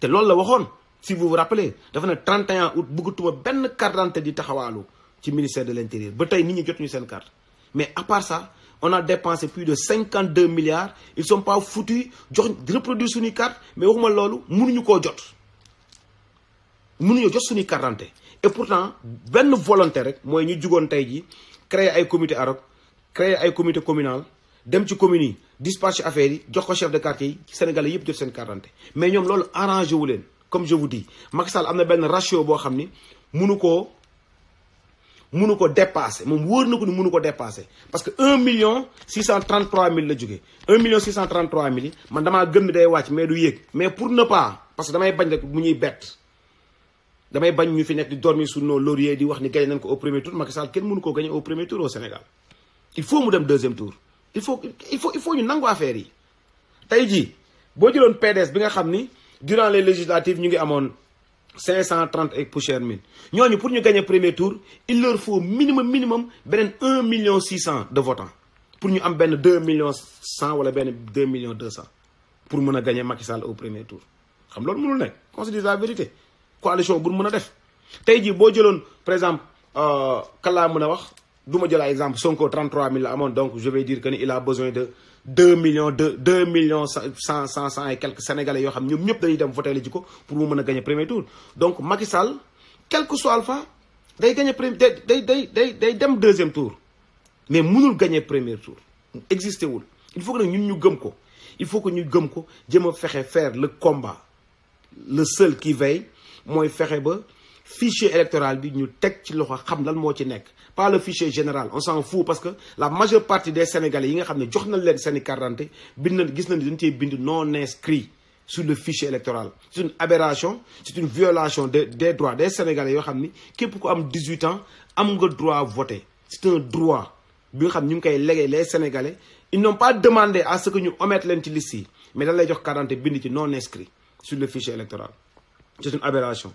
te loolu la waxoon si vous vous rappelez dafa ne 31 août bëggatuma benn carte d'identité di taxawaalu ci ministère de l'intérieur ba tey nit ñi jotuñu seen carte mais à part ça on a dépensé plus de 52 milliards ils sont pas foutus jox reproduire suñuy carte mais waxuma loolu mënuñu koo jot mënuñoo jot suñuy carte d'identité et pourtant benn volonté rek mooy ñu jugoon tey ji créer ay comité ad hoc créer ay comité communal dem ci communes yi dispatcher affaires yi jox ko chef de quartier yi Sénégalais yëpp jot seen carte d'identité mais ñoom loolu arrangé wu leen comme je vous dis Macky Sall am na benn ratio boo xam ni mënu ko dépasser moom wóor na ko ni mënu ko dépasser parce que 1 633 000 la jógee 1 633 000 yi man damaa gëm ni day wàcc mais du yéeg mais pour ne pas parce que damay bañ rek mu ñuy bett damay bañ ñu fi nekk di dormir sur nos lauriers di wax ni gagné nañ ko au premier tour Macky Sall kenn mënu koo gagné au premier tour au Sénégal il faut mu dem deuxième tour il faut ñu nangu affaire yi tey jii boo jëloon PDS bi nga xam ni durant les législatives ñu ngi amoon 530 et poussière mille ñooñu pour ñu gagner premier tour il leur faut minimum beneen 1 600 000 de votants pour ñu am benn 2 100 000 wala benn 2 200 000 pour mën a gagner Macky Sall au premier tour xam loolu mënul nekk qu'on se dise la vérité coalition bu mën a def tey jii boo jëloon par exemple kan laa mën a wax du ma jël ay exemple Sonko 33 000 la amoon donc je vais dire que ni il a besoin de 2 millions 100 et quelques sénégalais yoo xam ñoom ñëpp dañuy dem voter la ji ko pour mu mën a gagner premier tour donc Macky Sall quel que soit alpha day gagner premier day dem deuxième tour mais mënul gagner premier tour existé wul il faut que nag ñun ñu gëm ko il faut que ñu gëm ko jëm a fexe faire le combat le seul qui veille mooy fexe ba fichier électoral bi ñu teg ci loxo xam lan moo ci nekk pas le fichier général on s'en fout parce que la majeure partie des sénégalais yi nga xam ne jox nañ leen seeni carte d'identité bind na gis nañ dañ cee bind non inscrit sur le fichier électoral c'est une aberration c'est une violation des droits des sénégalais yoo xam ni képp ku am 18 ans am nga droit voter c'est un droit bi nga xam ñu ngi koy légué les sénégalais ils n'ont pas demandé à ce que ñu omettre leen ci liste yi mais dañ lay jox carte d'identité bind ci non inscrit sur le fichier électoral c'est une aberration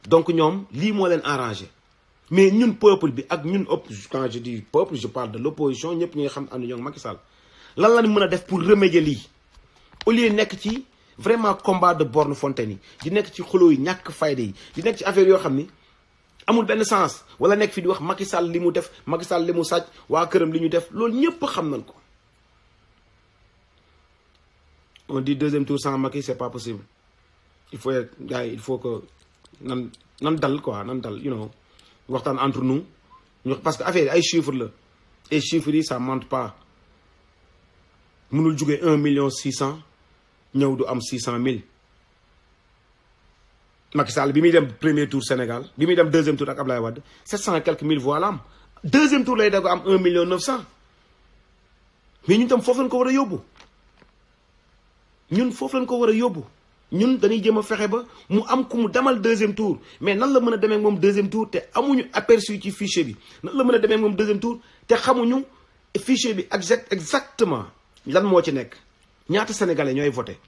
donc ñoom lii moo leen arrangé mais ñun peuple bi ak ñun quand je dis peuple je parle de l'opposition ñëpp ñi nga xam ànd ñoo Macky Sall lan lañ mën a def pour remédier lii au lieu nekk ci vraiment combat de borne fontaine yi di nekk ci xuloo yi ñàkk fayda yi di nekk ci affaire yoo xam ni amul benn sens wala nekk fi di wax Macky Sall li mu def Macky Sall li mu sàcc waa këram li ñu def loolu ñëpp xam nañ ko. On dit deuxième tour sans Macky c'est pas possible il faut gars yi il faut que nan dal quoi nan dal you know waxtaan entre nous ñu parce que affaire yi ay chiffres la et chiffres yi ça mente pas mënul jógee 1 600 000 ñëw du am 600 000 Macky Sall bi muy dem premier tour Sénégal bi muy dem deuxième tour ak Ablaye Wade 700 et quelques mille voix la am deuxième tour lay da ko am 1 million 900 mais ñun tam foofu lañ ko war a yóbbu ñun foofu lañ ko war a yóbbu ñun dañuy jëm a fexe ba mu am ku mu demal deuxième tour mais nan la mën a demee moom deuxième tour te amuñu aperçu ci fichier bi nan la mën a demee moom deuxième tour te xamuñu fichier bi exactement lan moo ci nekk ñaata sénégalais ñooy voté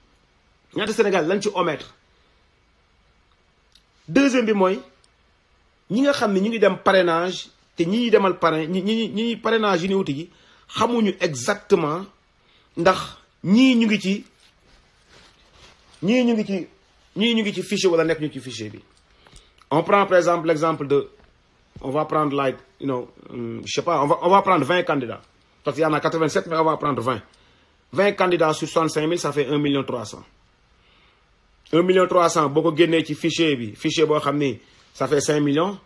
ñaata sénégalais lañ ci omettre deuxième bi mooy ñi nga xam ne ñu ngi dem parrainage te ñi ñuy demal ñi parrainage yi ni wuti gi xamuñu exactement ndax ñii ñu ngi ci fichier wala nekk ñu ci fichier bi. On prend par exemple l'exemple de, on va prendre like, je sais pas, on va prendre 20 candidats. Parce qu'il y en a 87, mais on va prendre 20. 20 candidats sur 65 000, ça fait 1 300 000. 1 300 000, beaucoup de ci fichier, ça fait 5 millions,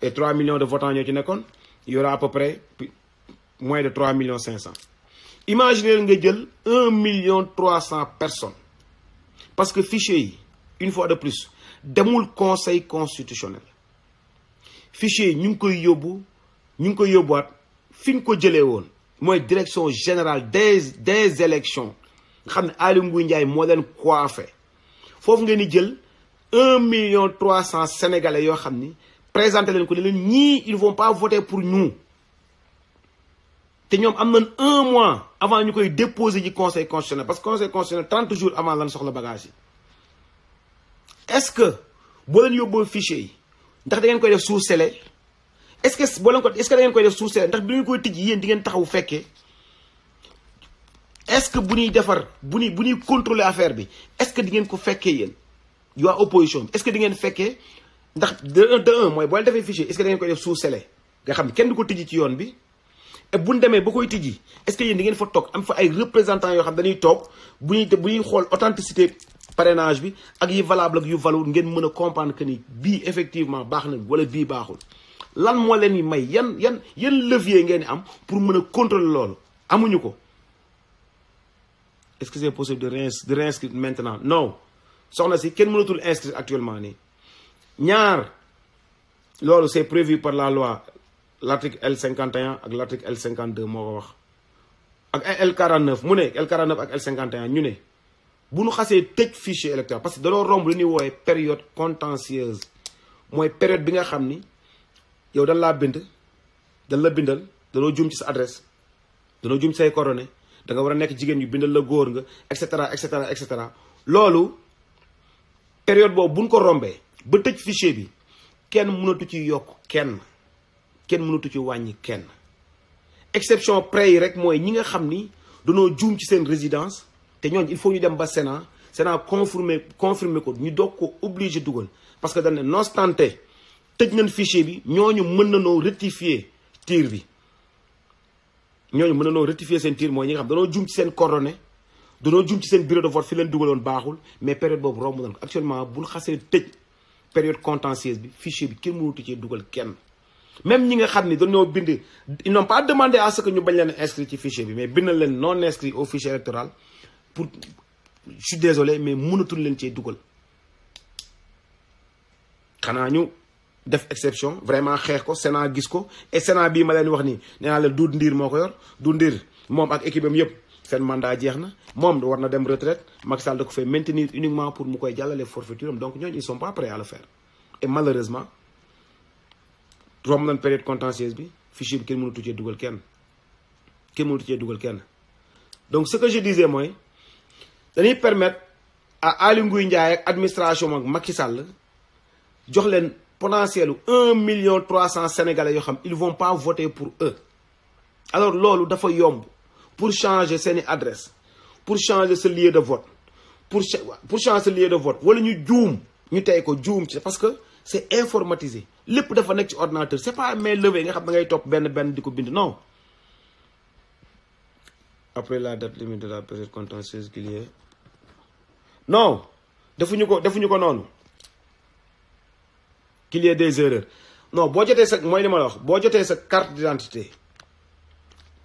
et 3 millions de votants, il y aura à peu près moins de 3 500 000. Imaginez que 1 300 000 personnes. Parce que fichier, une fois de plus, demul conseil constitutionnel. Fichier, nous avons yobouat, fin ko jëlé won, moy direction générale des élections. Xamné Ali Ngouille Ndiaye mo len coiffé. Fofu ngeen ni jël 1 300 000 sénégalais yo xamni présenter len ko len ñi ils vont pas voter pour nous. Té ñom am nañ 1 mois avant ñukoy déposer ci conseil constitutionnel parce que conseil constitutionnel 30 jours avant lan soxla bagage. Est-ce que boo leen yóbboo fichier yi ndax da ngeen koy def sous scellé est-ce que da ngeen koy def sous scellé ndax bi ngeen koy tijji yéen di ngeen taxaw fekkee est-ce que bu ñuy defar bu ñuy contrôler affaire bi est-ce que di ngeen ko fekkee yéen waa opposition bi est-ce que di ngeen fekkee ndax de un mooy boo leen defee fichier est-ce que da ngeen koy def sous scellé nga xam ne kenn du ko tijji ci yoon bi et bu ñu demee ba koy tijji est-ce que yéen di ngeen fa toog am fa ay représentants yoo xam dañuy toog bu ñuy xool authenticité parrainage bi ak yi valable ak yu valable ngeen mën a comprendre que ni bii effectivement baax na wala bii baaxul lan moo leen may yan levier ngeen am pour mën a contrôler loolu amuñu ko. Est-ce que c'est possible de réinscrire maintenant? Non soxna si kenn mënatul inscrire actuellement nii ñaar loolu c'est prévu par la loi l'article L51 ak l'article L52 moo ko wax ak L49 mu ne L49 ak L51 ñu ne bu ñu xasee tëj fichier électoral parce que daloo romb li ñuy woowee période contentieuse mooy période bi nga xam ni yow dañ laa bind dañ la bindal danoo jum ci sa adresse danoo jum ci say coordonnées da nga war a nekk jigéen yu bindal la góor nga et cetera et cetera et cetera loolu période boobu bu ñu ko rombee ba tëj fichier bi kenn mënatu ci yokk kenn mënatu ci wàññi kenn exception près yi rek mooy ñi nga xam ni danoo juum ci seen résidence te ñooñu il faut ñu dem ba Sénat confirmer ko ñu doog ko obligé dugal parce que dañ ne non obstante tëj nañ fichier bi ñooñu mën na noo rectifier tir bi ñooñu mën na noo rectifier seen tir mooy ñi nga xam danoo juum ci seen coordonnées danoo juum ci seen bureau de vote fi leen dugaloon baaxul mais période boobu romb nañ ko actuellement bul xasee tëj période contentieuse bi fichier bi kenn mënatu cee dugal kenn même ñi nga xam ni dañoo bind ils n'ont pas demandé à ce que ñu bañ leen inscrit ci fichier bi mais bindal leen non inscrit au fichier électoral pour je suis désolé mais mënatul leen cee dugal xanaa ñu def exception vraiment xeex ko Sénat gis ko et Sénat bii ma leen wax nii nee naa leen Doudou Ndir moo ko yor Doudou Ndir moom ak équipe am yëpp seen mandat jeex na moom war na dem retraite Macky Sall da ko fay maintenir uniquement pour mu koy jàllale forfaiture am donc ñooñu ils sont pas prêts à le faire et malheureusement romb nañ période contentieuse bi fichier bi kenn mënatu cee dugal kenn donc ce que je disais mooy dañuy permettre à Ali Ngouille Ndiaye ak administration ak Macky Sall jox leen potentiel 1 300 000 sénégalais yoo xam ils vont pas voter pour eux alors loolu dafa yomb pour changer seeni adresse pour changer ce lieu de vote pour changer ce lieu de vote wala ñu juum ñu tey ko juum ci parce que c'est informatisé lépp dafa nekk ci ordinateur c'est pas main levée nga xam da ngay topp benn di ko bind non. Après la date limite de la période contentieuse qu'il y ait non defuñu ko noonu qu'il y ait des erreurs non boo jotee sa mooy li ma la wax boo jotee sa carte d'identité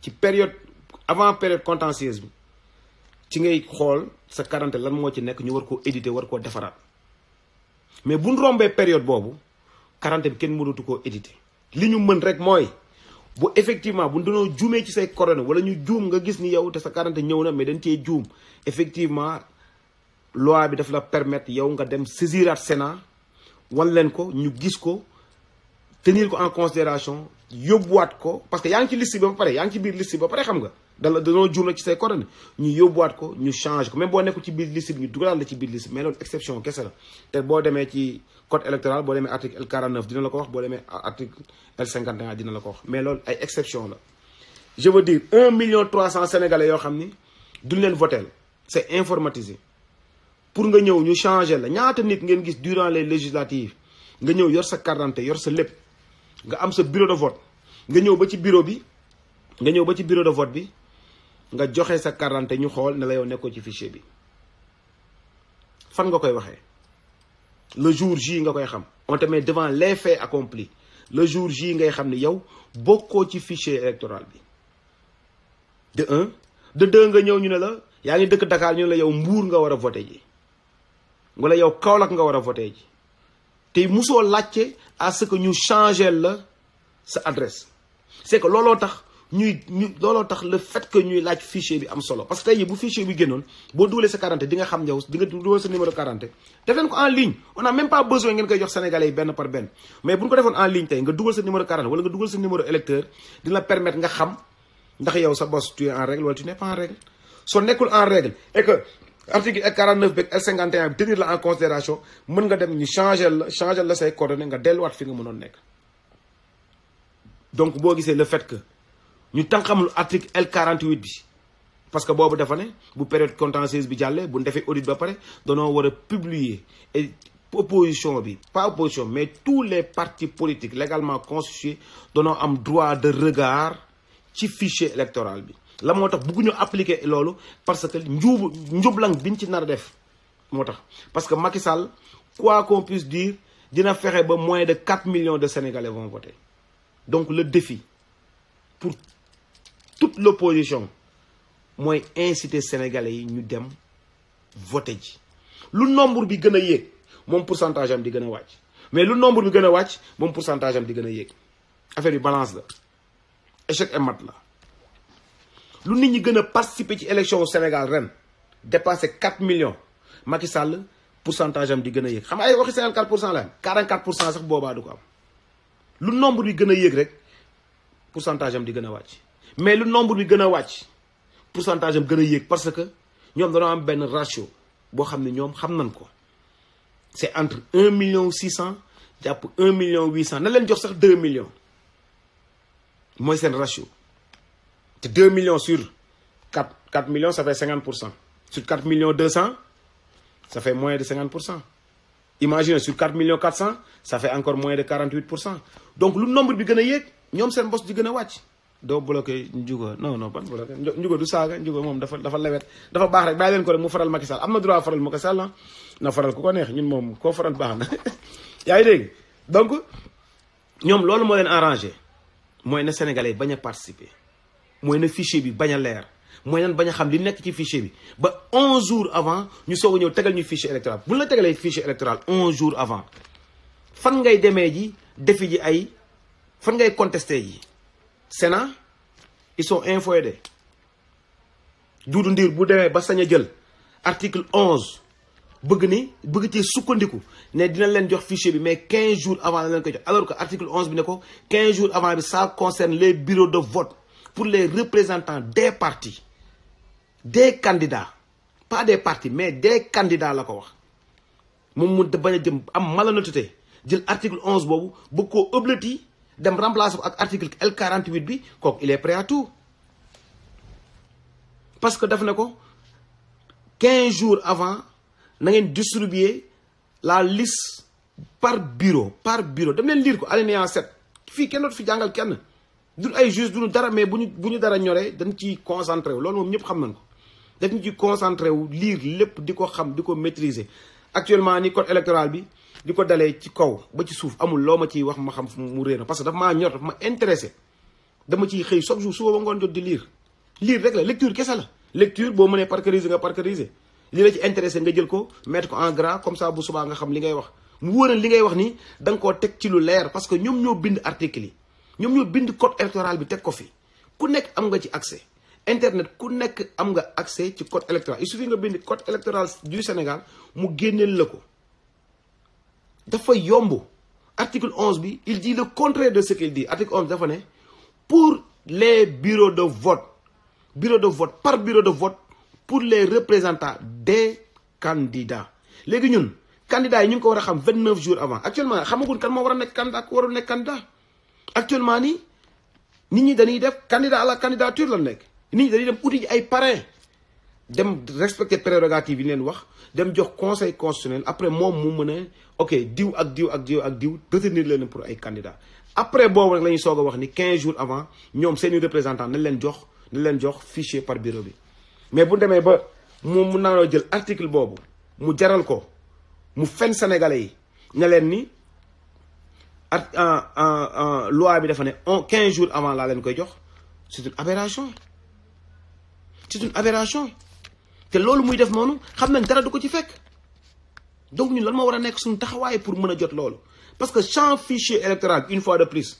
ci période avant période contentieuse bi ci ngay xool sa carte lan moo ci nekk ñu war koo éditer war koo defaraat mais bu ñu rombee période boobu carte bi kenn mënatu koo éditer li ñu mën rek mooy bu effectivement bu doonoo juumee ci say coordonnées wala ñu juum nga gis ni yow te sa carte ñëw na mais dañ cee juum effectivement loi bi daf la permettre yow nga dem saisiraat Sénat wan leen ko ñu gis ko tenir ko en considération yóbbuwaat ko parce que yaa ngi ci liste bi ba pare yaa ngi ci biir liste bi ba pare xam nga danoo juum na ci say coordonnées ñu yóbbuwaat ko ñu change ko même boo nekkul ci biir liste bi ñu dugalaat la ci biir liste bi mais loolu exception kese la te boo demee ci code électoral boo demee article L49 dina la ko wax boo demee article L51 dina la ko wax mais loolu ay exception la je veux dire 1 300 000 sénégalais yoo xam ni duñ leen votel c'est informatisé pour nga ñëw ñu changer la ñaata nit ngeen gis durant les législatives nga ñëw yor sa carte d'identité yor sa lépp nga am sa bureau de vote nga ñëw ba ci bureau bi nga ñëw ba ci bureau de vote bi nga joxe sa carte d'identité ñu xool ne la yow nekkoo ci fichier bi fan nga koy waxee le jour J nga koy xam on te met devant les faits accomplis le jour J ngay xam ne yow bokkoo ci fichier électoral bi de un de deux nga ñëw ñu ne la yaa ngi dëkk Dakar ñu ne la yow Mbour nga war a voté ji wala yow Kaolack nga war a voté ji te musoo laajte à ce que ñu changer la sa adresse c'est que looloo tax looloo tax le fait que ñuy laaj fichier bi am solo parce que tey jii bu fichier bi génnoon boo dugalee sa carte di nga xam yow di nga dugal sa numéro carte def leen ko en ligne on a même pas besoin ngeen koy jox sénégalais yi benn par benn mais bu ñu ko defoon en ligne tey nga dugal sa numéro carte wala nga dugal sa numéro électeur dina permettre nga xam ndax yow sa boss tu es en règle wala tu n'es pas en règle soo nekkul en règle et que article L49 beeg L51 bi tenir la en considération mën nga dem ñu changer la say coordonnées nga delluwaat fi nga mënoon nekk donc boo gisee le fait que ñu tànqamlu article L48 bi parce que boobu dafa ne bu période contentieuse bi jàllee bu ñu defee audit ba pare danoo war a publier et opposition bi pas opposition mais tous les partis politiques légalement constitués danoo am droit de regard ci fichier électoral bi la moo tax bëgguñu appliquer loolu parce que njublang biñ ci nar a def moo tax parce que Macky Sall quoi qu'on puisse dire dina fexe ba moins de 4 millions de Sénégalais vont voter donc le défi pour toute l'opposition mooy inciter Sénégalais yi ñu dem voter ji lu nombre bi gën a yéeg moom pourcentage am di gën a wàcc mais lu nombre bi gën a wàcc moom pourcentage am di gën a yéeg affaire bi balance la échec et mat la lu nit ñi gën a participer ci élection au Sénégal ren dépassé 4 millions Macky Sall pourcentage am di gën a yéeg xam nga ay waxi 54% la am 44% sax boobaa du ko am lu nombre bi gën a yéeg rek pourcentage am di gën a wàcc mais lu nombre bi gën a wàcc pourcentage am gën a yéeg parce que ñoom dañoo am benn ratio boo xam ne ñoom xam nañ ko c'est entre 1 million 600 jàpp 1 million 800 na leen jox sax 2 millions mooy seen ratio te 2 millions sur 4 millions ça fait 50%. Sur 4 millions 200, ça fait moins de 50%. Imaginez, sur 4 millions 400, ça fait encore moins de 48%. Donc, le nombre bi gëna yéeg ñom seen boss di gëna wacc. Do bloqué Ndiouga non ban bloqué Ndiouga du saga Ndiouga mom dafa lewet dafa baax rek bay leen ko rek mu faral Macky Sall amna droit faral Macky Sall na faral ku ko neex ñun mom ko faral baax na. Yaay dégg donc ñom loolu mo leen arranger moy na Sénégalais baña participer. Mooy na fichier bi bañ a leer mooy nan bañ a xam li nekk ci fichier bi ba 11 jours avant ñu soog a ñëw tegal ñu fichier électoral bu la tegalee fichier électoral 11 jours avant fan ngay demee ji defi ji ay fan ngay contesté ji Sénat ils sont informés Doudou Ndir bu demee ba sañ a jël article 11 bëgg ci sukkandiku ne dina leen jox fichier bi mais 15 jours avant la leen koy jox alors que article 11 bi ne ko 15 jours avant bi ça concerne les bureaux de vote pour les représentants des partis des candidats pas des partis mais des candidats la ko wax moom mu bañ a jëm am malhonnêteté jël article 11 boobu bëgg koo ëblati dem remplacer ko ak article L48 bi kooku il est prêt à tout parce que daf ne ko 15 jours avant na ngeen distribuer la liste par bureau dem leen lire ko alinéa 7 fii kenn dootu fi jàngal kenn du ay juge duñu dara mais bu ñu dara ñoree dañ ciy concentré wu loolu moom ñëpp xam nañ ko daf ñu ciy concentré wu lire lépp di ko xam di ko maîtriser actuellement ni code électoral bi di ko dalee ci kaw ba ci suuf amul loo ma ciy wax ma xam mu réer na parce que dafa maa ñor dafa ma intéressé dama ciy xëy chaque jour suba ba ngoon jot di lire rek la lecture kese la lecture boo mënee parceriser nga parceriser li la ci intéressé nga jël ko mettre ko en gras comme ça bu subaa nga xam li ngay wax mu wóor li ngay wax ni da nga koo teg ci lu leer parce que ñoom ñoo bind article yi ñoom ñoo bind code électoral bi teg ko fi ku nekk am nga ci accès internet ku nekk am nga accès ci code électoral il suffit nga bind code électoral du Sénégal mu génneel la ko dafa yomb article 11 bi il dit le contraire de ce qu'il dit article 11 dafa ne pour les bureaux de vote par bureau de vote pour les représentants des candidats léegi ñun candidats yi ñu ngi ko war a xam 29 jours avant actuellement xamagul kan moo war a nekk candidat ku warul nekk candidat actuellement nii nit ñi dañuy def candidat à la candidature la nekk nit ñi dañuy dem uti ji ay parrain dem respecter prérogatives yi leen wax dem jox conseil constitutionnel après moom mu mën a ok diw ak diw ak diw ak diw retenir leen pour ay candidats après boobu nag la ñuy soog a wax ni 15 jours avant ñoom seeni représentant nañ leen jox fichier par bureau bi mais bu demee ba moom mun naa jël article boobu mu jaral ko mu fen sénégalais yi ne leen ni loi bi dafa ne 15 jours avant laa leen koy jox c'est une aberration te loolu muy def noonu xam nañ dara du ko ci fekk donc ñun lan moo war a nekk suñu taxawaay pour mën a jot loolu parce que sans fichier électoral une fois de plus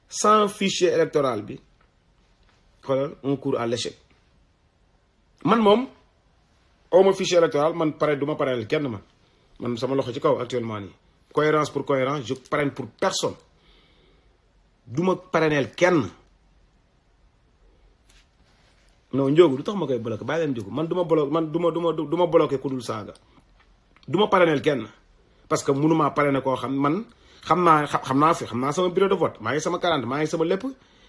sans fichier électoral bi xoolal on court à l'échec man moom awma fichier électoral man pare du ma parrainel kenn man sama loxo ci kaw actuellement nii cohérence pour cohérence je parraine pour personne du ma parrainel kenn non njóogu du tax ma koy bloqué bàyyi leen njóogu man du ma bloqué man du ma bloqué ku dul saaga du ma parrainel kenn parce que mënumaa parrainer koo xam man xam naa sama bureau de vote maa ngi sama 40 maa ngi sama lépp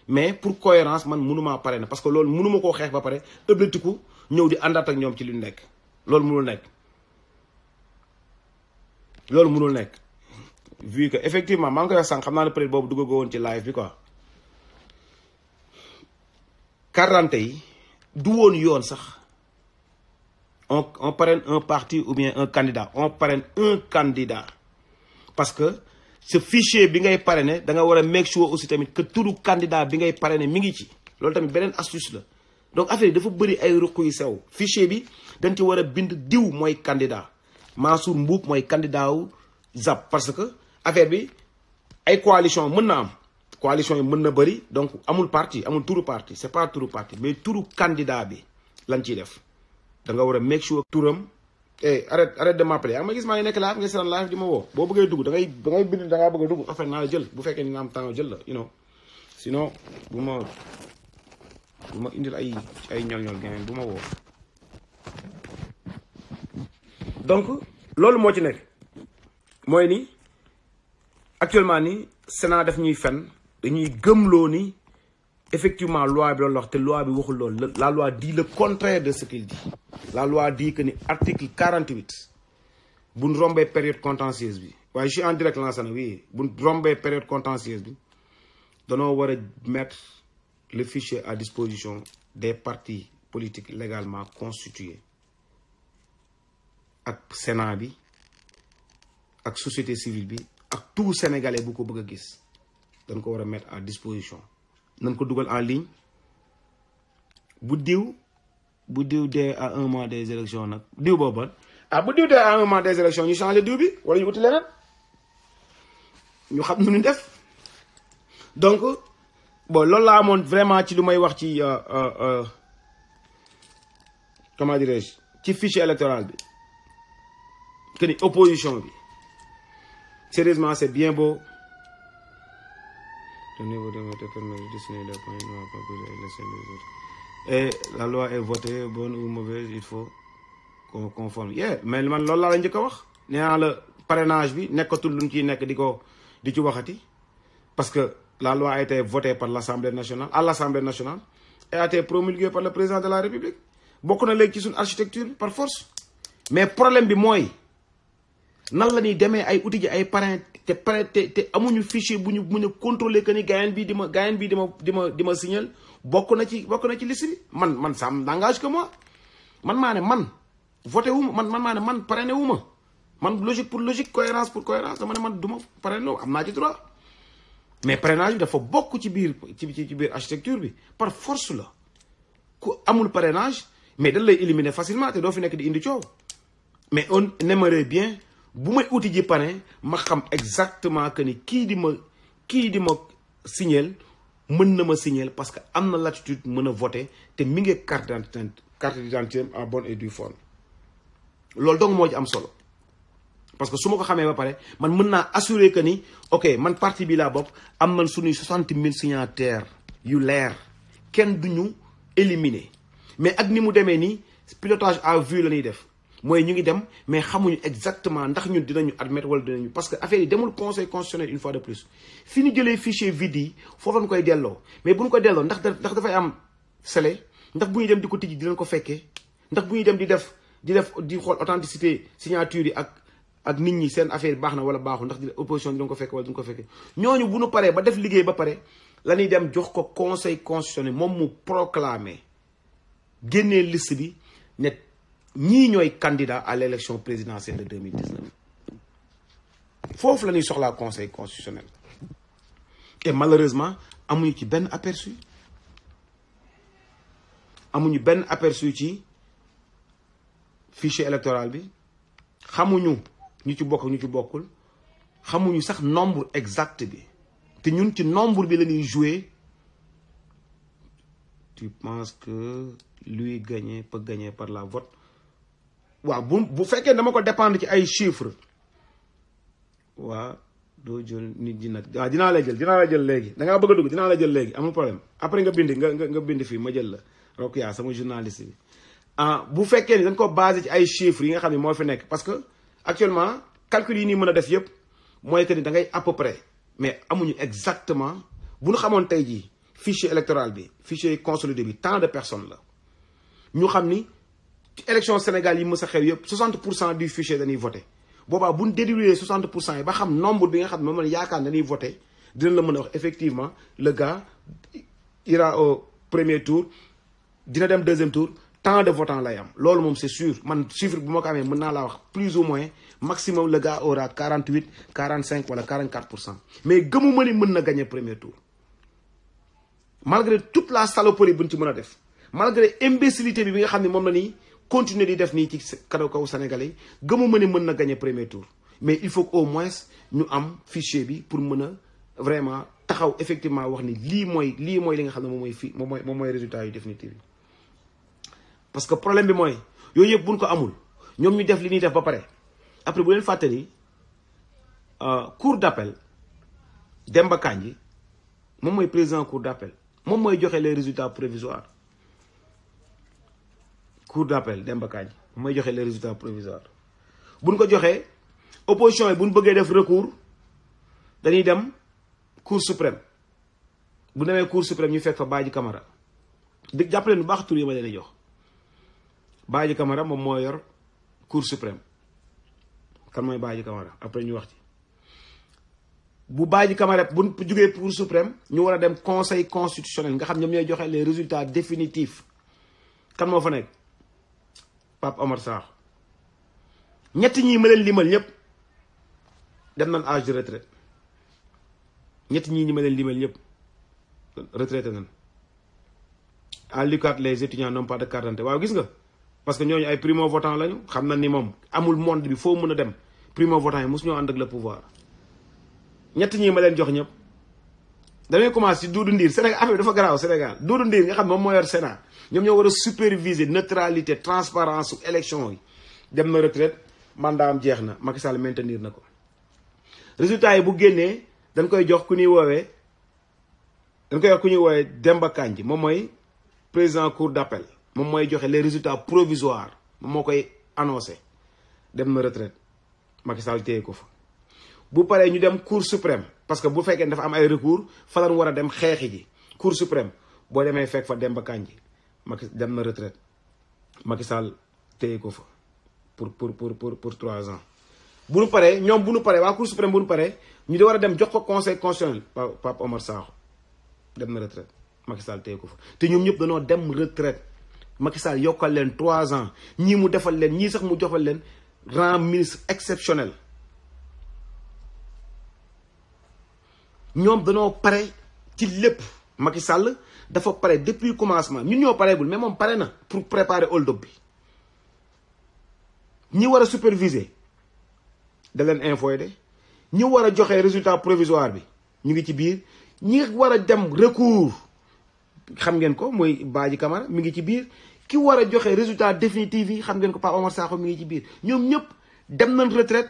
mais pour cohérence man mënumaa parrainer parce que loolu mënuma koo xeex ba pare ëblatiku ñëw di àndaat ak ñoom ci lu nekk loolu mënul nekk vu que effectivement maa ngi koy wax sànq xam naa ne peut-être boobu dugg woon ci live bi quoi 40 yi du woon yoon sax on parraine un parti ou bien un candidat on parraine un candidat parce que ce fichier bi ngay parrainer da nga war a make sure aussi tamit que turu candidat bi ngay parrainer mi ngi ci loolu tamit beneen astuce la donc affaire yi dafa bëri ay ruq yu sew fichier bi dañ ci war a bind diw mooy candidat Mansour Mboup mooy candidat wu ZAP parce que affaire bi ay coalition mën na am coalition yi mën na bëri donc amul turu parti c'est pas turu parti mais turu candidat bi lañ ciy def da nga war a make sure turam arrête de m'appeler yaa ma gis maa ngi nekk live nga seetaan live di ma woo boo bëggee dugg da ngay bind da ngaa bëgg a dugg en fait naa la jël bu fekkee ni nga am temps jël la sinon bu ma indil ay ñol-ñol geneen bu ma woo donc loolu moo ci nekk mooy ni actuellement ni Sénat daf ñuy fen dañuy gëmloo ni effectivement loi bi loolu wax te loi bi waxul loolu la loi dit le contraire de ce qu'il dit la loi dit que ni article 48 buñ rombee période contentieuse bi waaye je suis en direct lancé oui buñ rombee période contentieuse bi danoo war a mettre le fichier à disposition des partis politiques légalement constitués ak Sénat bi ak société civile bi ak tout sénégalais bu ko bëgg a gis dañ ko war a mettre à disposition nañ ko dugal en ligne bu diw dee à 1 mois des élections nag diw boobu bu diw dee à 1 mois des élections ñu changé diw bi wala ñu uti leneen ñu xam nu ñu def donc bon loolu laa amoon vraiment ci lu may wax ci comment dirais-je ci fichier électoral bi que ni opposition bi sérieusement c'est bien beau le niveau de vote permet de dessiner des points noirs et la loi est votée bonne ou mauvaise il faut qu'on conforme mais man loolu laa la njëkk a wax nee naa la parrainage bi nekkatul luñ ciy nekk di ci waxati parce que la loi a été votée par l'Assemblée nationale et a été promulguée par le président de la République bokk na léegi ci suñu architecture par force mais problème bi mooy nan la ñuy demee ay outil ji ay parrain te amuñu fichier bu ñu mën a contrôler que ni gaayen bii di ma signal bokk na ci liste bi man ça n'engage que moi man maa ne man voté wu ma man maa ne man parrainé wu ma man logique pour logique cohérence pour cohérence dama ne man du ma parrainé am naa ci droit mais parrainage bi dafa bokk ci biir architecture bi par force la ku amul parrainage mais dañ lay éliminer facilement te doo fi nekk di indi coow mais on aimerait bien bu may uti ji parrain ma xam exactement que ni kii di ma signal mën na ma signal parce que am na latitude mën a voter te mi ngi carte d'identité en bonne et due forme loolu donc moo ci am solo parce que su ma ko xamee ba pare man mën naa assurer que ni ok man parti bi laa bopp am nañ suñuy 60 000 signataires yu leer kenn duñu éliminer mais ak ni mu demee nii pilotage à vue la ñuy def mooy ñu ngi dem mais xamuñu exactement ndax ñun dinañu admettre wala dinañu parce que affaire yi demul conseil constitutionnel une fois de plus fi ñu jëlee fichier vide yi foofu lañ koy delloo mais bu ñu ko delloo ndax dafay am scellé ndax bu ñuy dem di ko tijji dinañ ko fekkee ndax bu ñuy dem di xool authenticité signature yi ak nit ñi seen affaire baax na wala baaxul ndax opposition dinañ ko fekkee wala duñ ko fekkee ñooñu bu ñu paree ba def liggéey ba pare la ñuy dem jox ko conseil constitutionnel moom mu proclamer génnee liste bi ne ñii ñooy candidat à l' élection présidentielle de 2019 foofu la ñuy soxlaa conseil constitutionnel et malheureusement amuñu ci benn aperçu ci fichier électoral bi xamuñu ñu ci bokk ñu ci bokkul xamuñu sax nombre exact bi te ñun ci nombre bi la ñuy jouer. Tu penses que lui peut gagner par la vote waaw bu fekkee dama ko dépendre ci ay chiffres waaw doo jël nit ñi nag waaw dinaa la jël léegi da ngaa bëgg a dugg dinaa la jël léegi amul problème après nga bind fii ma jël la Rokia sama journaliste bi bu fekkee ni dañ ko basé ci ay chiffres yi nga xam ne moo fi nekk parce que actuellement calcul yi nii mën a def yëpp mooy que ni da ngay à peu près mais amuñu exactement bu ñu xamoon tey jii fichier électoral bi fichier consolidé bi tant de personnes la ñu xam ni ci élection Sénégal yi mës a xew yëpp 60% du fichier dañuy voté boobaa bu ñu déduire 60% yi ba xam nombre bi nga xam ne moom la yaakaar dañuy voté dinañ la mën a wax effectivement le gars ira au premier tour dina dem deuxième tour tant de votants lay am loolu moom c'est sûr man chiffre bu ma ko amee mën naa laa wax plus ou moins maximum le gars aura 48 45 wala 44% mais gëmuma ni mën na gagner premier tour malgré toute la saloperie bu ñu ci mën a def malgré imbécilité bi nga xam ne moom la nii continuer di def nii ci kaw Sénégalais yi gëmuma ni mën na gagner premier tour mais il faut qu'au moins ñu am fichier bi pour mën a vraiment taxaw effectivement wax ni lii mooy li nga xam ne moom mooy résultat yu définitif yi parce que problème bi mooy yooyu yëpp buñ ko amul ñoom ñu def li ñuy def ba pare après bu leen fàttali cour d'appel Demba Kandji moom mooy président cour d'appel moom mooy joxe les résultats provisoires cour d'appel Demba Kandji moom mooy joxe les résultats provisoires buñ ko joxee opposition yi buñ bëggee def recours dañuy dem cour suprême bu demee cour suprême ñu fekk fa Badji Camara di jàppale nu baax tur yi ma leen di jox Badji Camara moom moo yor cour suprême kan mooy Badji Camara après ñu wax ci bu Badji Camara bu jugee cour suprême ñu war a dem conseil constitutionnel nga xam ñoom ñooy joxe les résultats définitifs kan moo fa nekk Pape Omar Sarr ñetti ñii ma leen limal ñëpp dem nañ âge de retraite ñetti ñii ñi ma leen limal ñëpp retraité nañ à l'UCAD les étudiants n'ont pas de carte d'identité waaw gis nga parce que ñooñu ay primo votant lañu xam na ni moom amul monde bi foo mën a dem primo votant yi mosu ñoo ànd ak le pouvoir ñett ñii ma leen jox ñëpp damay commencé ci Doudou Ndir Sénégal affaire bi dafa garaaw Sénégal Doudou Ndir nga xam moom moo yor Sénat ñoom ñoo war a superviser neutralité transparence su élection yi dem na retraite mandat am jeex na Macky Sall maintenir na ko résultat yi bu génnee dañ koy jox ku ñuy woowee Demba Kandji moom mooy président cour d'appel moom mooy joxe les résultats provisoires moom moo koy annoncé dem na retraite Macky Sall téye ko fa bu paree ñu dem cour suprême parce que bu fekkee dafa am ay recours fa lañ war a dem xeexi ji cour suprême boo demee fekk fa Demba Kandji Macky dem na retraite Macky Sall téye ko fa pour 3 ans bu nu paree ñoom bu nu paree waa cour suprême bu nu paree ñu di war a dem jox ko conseil constitutionnel Pape Omar Sakho dem na retraite Macky Sall téye ko fa te ñoom ñëpp dañoo dem retraite Macky Sall yokkal leen 3 ans ñii mu defal leen ñii sax mu joxal leen rang ministre exceptionnel ñoom dañoo pare ci lépp Macky Sall dafa pare depuis commencement ñun ñoo pareegul mais moom pare na pour préparer hold-up bi ñi war a superviser da leen informé de ñi war a joxe résultat provisoire bi ñu ngi ci biir ñi war a dem recours xam ngeen ko mooy Badji Camara mi ngi ci biir ki war a joxe résultat définitif yi xam ngeen ko Pape Omar Sakho mi ngi ci biir ñoom ñëpp dem nañ retraite